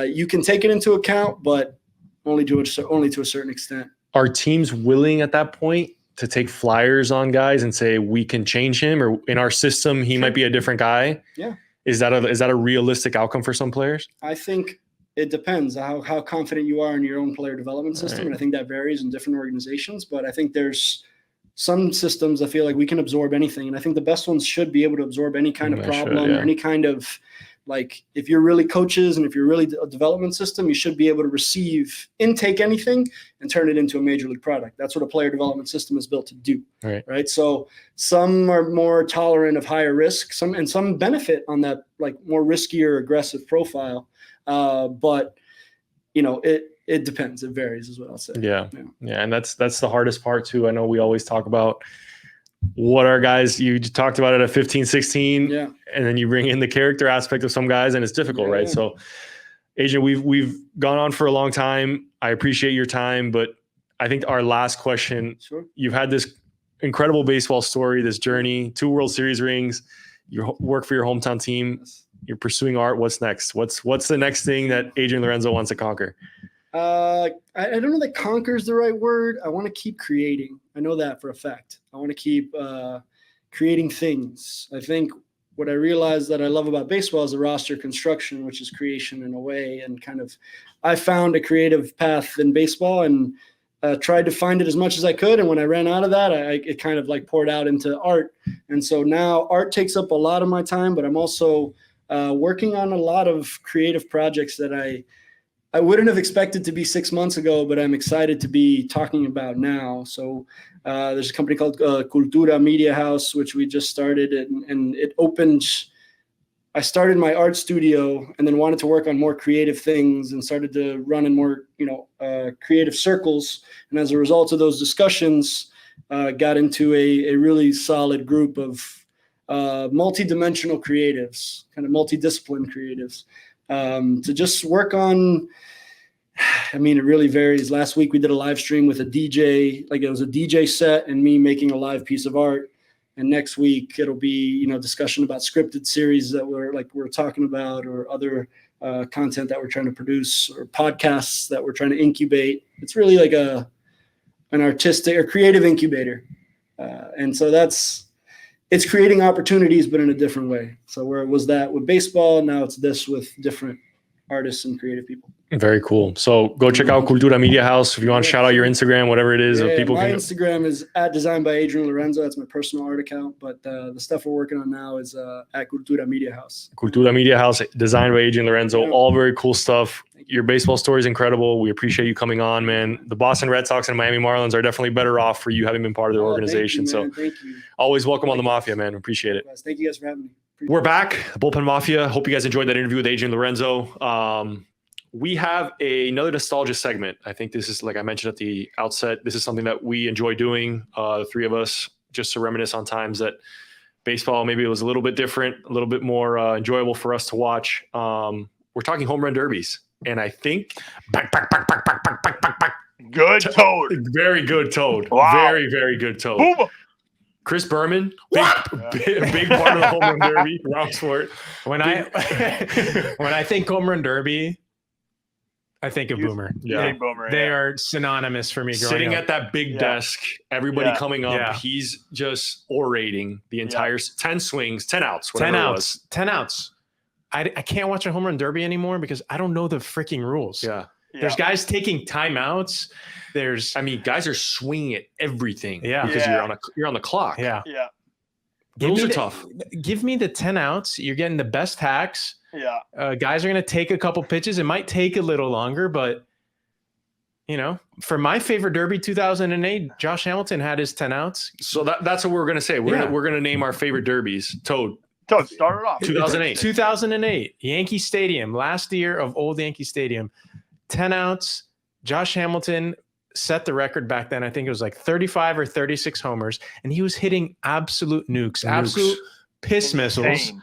you can take it into account, but only to a certain extent. Are teams willing at that point to take flyers on guys and say, we can change him, or in our system, he might be a different guy? Yeah. Is that a realistic outcome for some players? I think it depends how confident you are in your own player development system. And I think that varies in different organizations, but I think there's some systems I feel like we can absorb anything. And I think the best ones should be able to absorb any kind of problem or any kind of, like, if you're really coaches and if you're really a development system, you should be able to intake anything and turn it into a major league product. That's what a player development system is built to do. Right. So some are more tolerant of higher risk, some benefit on that, like more riskier, aggressive profile. But you know, it depends. It varies is what I'll say. Yeah. And that's the hardest part too. I know we always talk about what our guys, you talked about it at 15, 16, and then you bring in the character aspect of some guys and it's difficult, right? So Adrian, we've gone on for a long time. I appreciate your time, but I think our last question, you've had this incredible baseball story, this journey, 2 World Series rings, you work for your hometown team, you're pursuing art. What's next? What's the next thing that Adrian Lorenzo wants to conquer? I don't know that conquer is the right word. I want to keep creating. I know that for a fact. I want to keep creating things. I think what I realized that I love about baseball is the roster construction, which is creation in a way. And kind of, I found a creative path in baseball and tried to find it as much as I could. And when I ran out of that, it kind of like poured out into art. And so now art takes up a lot of my time, but I'm also working on a lot of creative projects that I wouldn't have expected to be 6 months ago, but I'm excited to be talking about now. So there's a company called Kutter Media House, which we just started, and it opened. I started my art studio and then wanted to work on more creative things and started to run in more, creative circles. And as a result of those discussions, got into a really solid group of multidimensional creatives, kind of multidiscipline creatives. To just work on, I mean, it really varies. Last week we did a live stream with a DJ, like it was a DJ set and me making a live piece of art. And next week it'll be, discussion about scripted series that we're talking about, or other content that we're trying to produce, or podcasts that we're trying to incubate. It's really like an artistic or creative incubator. And so it's creating opportunities, but in a different way. So where it was that with baseball, now it's this with different artists and creative people. Very cool. So go check out Kutter Media House if you want to shout out your Instagram, whatever it is. People my Instagram is @designed by Adrian Lorenzo. That's my personal art account. But the stuff we're working on now is at Kutter Media House. Kutter Media House, designed by Adrian Lorenzo. All very cool stuff. Your baseball story is incredible. We appreciate you coming on, man. The Boston Red Sox and Miami Marlins are definitely better off for you having been part of their organization. Thank you. Always welcome on the Mafia, man. Appreciate it. Thank you guys for having me. We're back, Bullpen Mafia. Hope you guys enjoyed that interview with Adrian Lorenzo. We have another nostalgia segment. I think this is, like I mentioned at the outset, this is something that we enjoy doing, the three of us, just to reminisce on times that baseball maybe it was a little bit different, a little bit more enjoyable for us to watch. We're talking home run derbies. And I think good Toad. Very good Toad. Wow. Very, very good Toad. Boom. Chris Berman, big part of the home run derby. Wrong sport. When I think home run derby, I think of Boomer. Yeah, Boomer. They are synonymous for me. Sitting up at that big desk, everybody coming up. He's just orating the entire 10 swings, 10 outs, whatever 10 outs. I can't watch a home run derby anymore because I don't know the freaking rules. There's guys taking timeouts. Guys are swinging at everything. Because you're on the clock. Rules are tough. Give me the 10 outs. You're getting the best hacks. Guys are going to take a couple pitches. It might take a little longer, but for my favorite derby 2008, Josh Hamilton had his 10 outs. So that's what we're going to say. We're going to name our favorite derbies. Toad, So it started off 2008. 2008, Yankee Stadium, last year of old Yankee Stadium, 10 outs. Josh Hamilton set the record back then. I think it was like 35 or 36 homers, and he was hitting absolute nukes. Absolute piss missiles.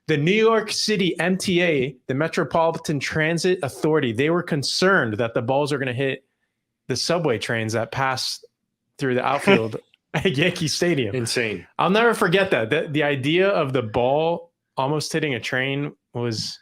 The New York City MTA, the Metropolitan Transit Authority, they were concerned that the balls are going to hit the subway trains that pass through the outfield at Yankee Stadium. Insane. I'll never forget that. The idea of the ball almost hitting a train was...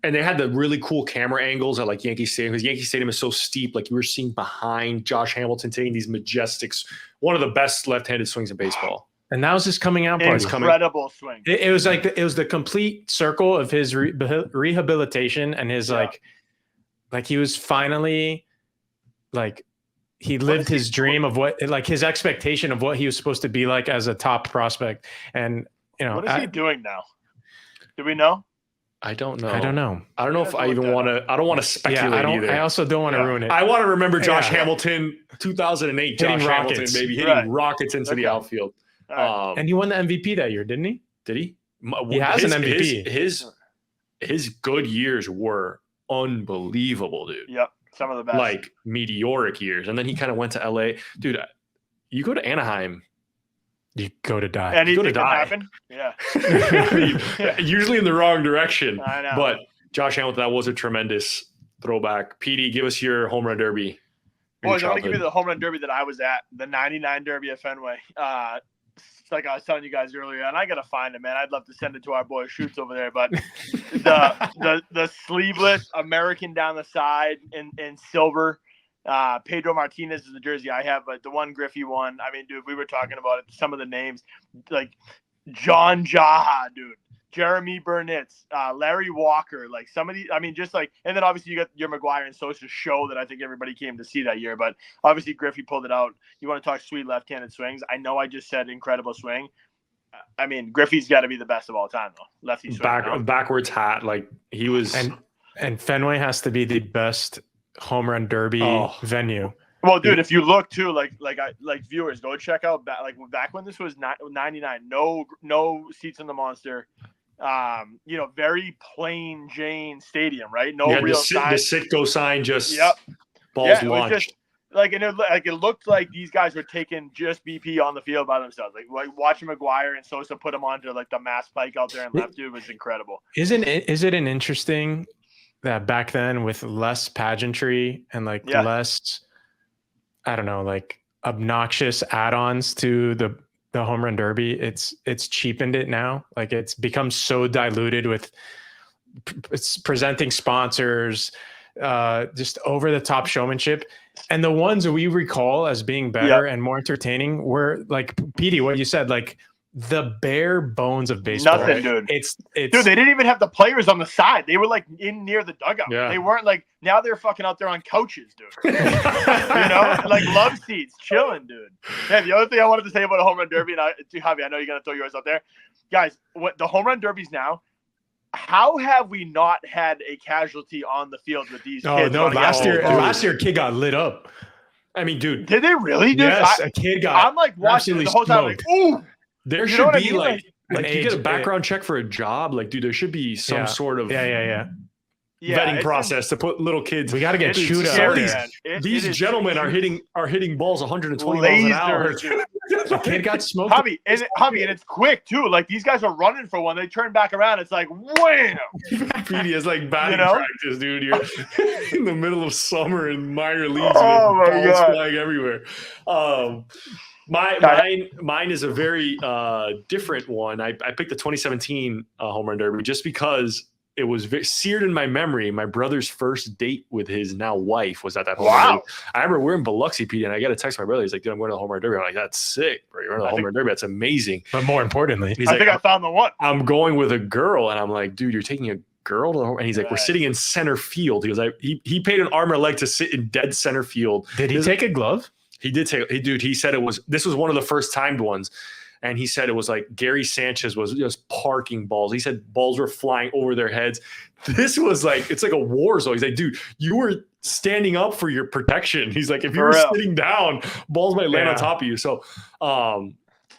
And they had the really cool camera angles at like Yankee Stadium, because Yankee Stadium is so steep. Like you were seeing behind Josh Hamilton taking these majestic, one of the best left-handed swings in baseball. And that was his coming out party. Incredible swing. It was like it was the complete circle of his rehabilitation and his like he was finally like he lived his dream of what, like his expectation of what he was supposed to be like as a top prospect. And you know, what is he doing now? Do we know? I don't know. I don't know if I even want to. I don't want to speculate either. I also don't want to ruin it. I want to remember Josh Hamilton, 2008. Josh Hitting Hamilton, rockets. maybe hitting rockets into the outfield. Right. And he won the MVP that year, didn't he? Did he? He has an MVP. His good years were unbelievable, dude. Yep, some of the best. Like meteoric years, and then he kind of went to LA. Dude, you go to Anaheim. You go to die. Anything to can die. happen. Yeah. Usually in the wrong direction. I know. But Josh Hamilton, that was a tremendous throwback. Petey, give us your home run derby. Boys, I'm going to give you the home run derby that I was at, the 99 Derby at Fenway. Like I was telling you guys earlier, and I got to find it, man. I'd love to send it to our boy Shoots over there. But the sleeveless American down the side in silver. Pedro Martinez is the jersey I have, but the one Griffey won. I mean, dude, we were talking about it. Some of the names, like John Jaha, dude, Jeremy Burnitz, Larry Walker, like some of these. I mean, just like, and then obviously you got your McGuire and Sosa show that I think everybody came to see that year. But obviously Griffey pulled it out. You want to talk sweet left-handed swings? I know I just said incredible swing. I mean, Griffey's got to be the best of all time, though. Lefty swing. Backwards hat, like he was. And Fenway has to be the best home run derby venue. Well, dude, if you look too, like viewers, go check out back when this was 99, no seats in the Monster, very plain Jane stadium, right? No real sign. The Sitco sign just balls launched. Just, it looked like these guys were taking just BP on the field by themselves. Like watching McGuire and Sosa put them onto like the mass pike out there and left, dude, was incredible. Is it an interesting that back then with less pageantry and less, I don't know, like obnoxious add-ons to the home run derby, it's cheapened it now. Like it's become so diluted with it's presenting sponsors, just over the top showmanship. And the ones that we recall as being better and more entertaining were like Petey, what you said, like the bare bones of baseball. Nothing, dude. It's dude, they didn't even have the players on the side. They were like in near the dugout. Yeah. They weren't like, now they're fucking out there on couches, dude. Like love seats, chilling, dude. Man, the other thing I wanted to say about a home run derby, and Javi, I know you're gonna throw yours out there, guys. What the home run derbies now? How have we not had a casualty on the field with these kids? No, last year, kid got lit up. I mean, dude, did they really? Dude, yes, a kid got. I'm like watching the whole time, like, ooh. There should be like an you get a background check for a job. Like, dude, there should be some sort of vetting process to put little kids. We got to get shoot out. These gentlemen are hitting balls 120 miles an hour. The kid got smoked. Hobby, and it's quick too. Like these guys are running for one. They turn back around. It's like wham. Petey is like batting practice, dude. You're in the middle of summer in minor leagues. Oh my balls God. flying everywhere. Mine is a very different one. I picked the 2017 home run derby just because it was seared in my memory. My brother's first date with his now wife was at that home run derby. I remember we're in Biloxi, Pete, and I got a text from my brother. He's like, dude, I'm going to the home run derby. I'm like, that's sick, bro. You're going to the home run derby. That's amazing. But more importantly, I think I found the one. I'm going with a girl. And I'm like, dude, you're taking a girl to the home. And he's like, we're sitting in center field. He goes, he paid an arm or a leg to sit in dead center field. Did he take a glove? He did take. He said this was one of the first timed ones, and he said it was like Gary Sanchez was just parking balls. He said balls were flying over their heads. This was like, it's like a war zone. He's like, dude, you were standing up for your protection. He's like, if you were sitting down, balls might land on top of you. So,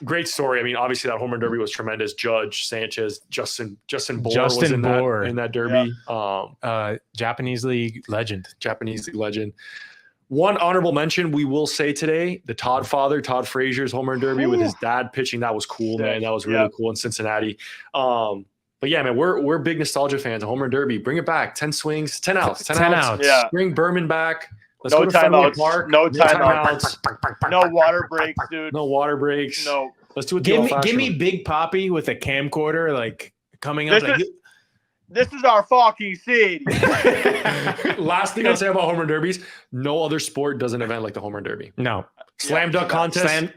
great story. I mean, obviously that home run derby was tremendous. Judge, Sanchez, Justin Bour was in that derby. Yeah. Japanese league legend. One honorable mention we will say today: the Todd Frazier's home run derby with his dad pitching. That was cool, man. That was really cool in Cincinnati. But yeah, man, we're big nostalgia fans of home run derby. Bring it back. 10 swings, 10 outs. Yeah. Bring Berman back. Let's no go to Fenway timeouts. Park. No timeouts. No water breaks, dude. No water breaks. No. Let's do it. Give me Big Poppy with a camcorder, like coming up. This is our fucking city. Last thing I'll say about home run derbies: no other sport does an event like the home run derby. No. Slam dunk contest.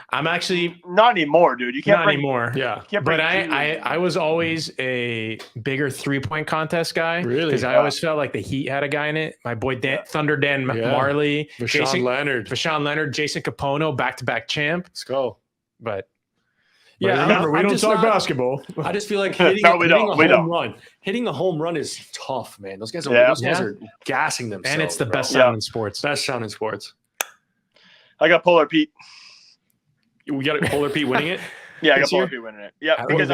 I'm actually not anymore, dude. You can't not anymore. Yeah, but I was always a bigger 3-point contest guy. Really? Because I always felt like the Heat had a guy in it. My boy Thunder Dan Marley, Vashawn Leonard, Jason Capono, back-to-back champ. Let's go. But remember, we don't talk basketball. I just feel like hitting the home run is tough, man. Those guys are gassing themselves. And it's the best sound in sports. Best sound in sports. I got Polar Pete. We got Polar Pete winning it. Yeah, I got Polar Pete winning it. Yeah, because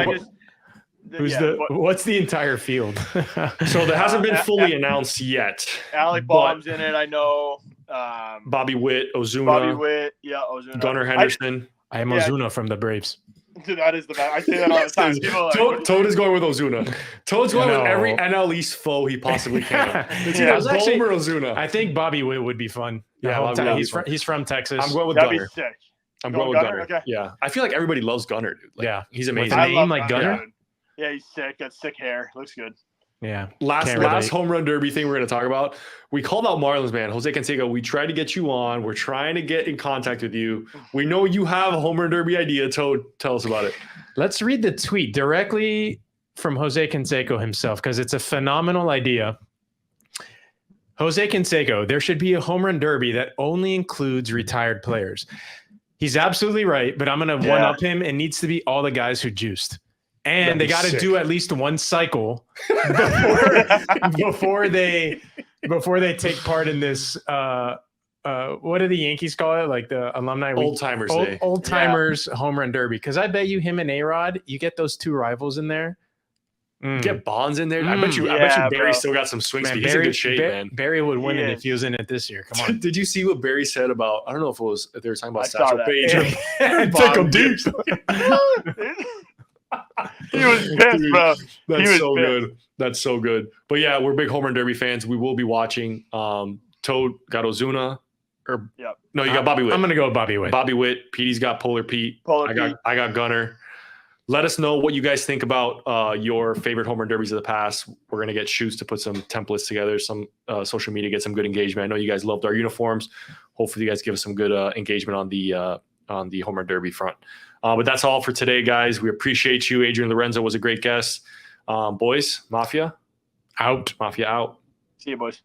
what's the entire field? So that hasn't been fully announced yet. Alec Baum's in it, I know. Bobby Witt, Ozuna. Ozuna. Gunnar Henderson. I am Ozuna from the Braves. Dude, that is the best. I say that all the time. Toad is going with Ozuna. Toad's going with every NL East foe he possibly can. It's either Bohm or Ozuna. I think Bobby Witt would be fun. Yeah, he's from Texas. I'm going with That'd Gunnar. be sick. I'm going with Gunnar. Okay. Yeah, I feel like everybody loves Gunnar, dude. He's amazing. With a name like Gunnar? Yeah, he's sick. Got sick hair. Looks good. Yeah. Last home run derby thing we're going to talk about. We called out Marlins, man. Jose Canseco, we tried to get you on. We're trying to get in contact with you. We know you have a home run derby idea. Toad, tell us about it. Let's read the tweet directly from Jose Canseco himself because it's a phenomenal idea. Jose Canseco, there should be a home run derby that only includes retired players. He's absolutely right, but I'm going to one-up him. It needs to be all the guys who juiced. And they got to do at least one cycle before they take part in this. What do the Yankees call it? Like the alumni old timers day, old timers home run derby. Because I bet you him and A-Rod, you get those two rivals in there. Get Bonds in there. I bet you Barry still got some swing speed. He's in good shape, man. Barry would win it if he was in it this year. Come on. Did you see what Barry said about? I don't know if they were talking about Satchel Paige. Take him deep. He was pissed, bro. That's so good. That's so good. But yeah, we're big home run derby fans. We will be watching. Toad got Ozuna. No, you got Bobby Witt. I'm gonna go with Bobby Witt. Bobby Witt. Petey's got Polar Pete. I got Gunnar. Let us know what you guys think about your favorite home run derbies of the past. We're gonna get Shoots to put some templates together, some social media, get some good engagement. I know you guys loved our uniforms. Hopefully, you guys give us some good engagement on the home run derby front. But that's all for today, guys. We appreciate you. Adrian Lorenzo was a great guest. Boys, Mafia out. See you, boys.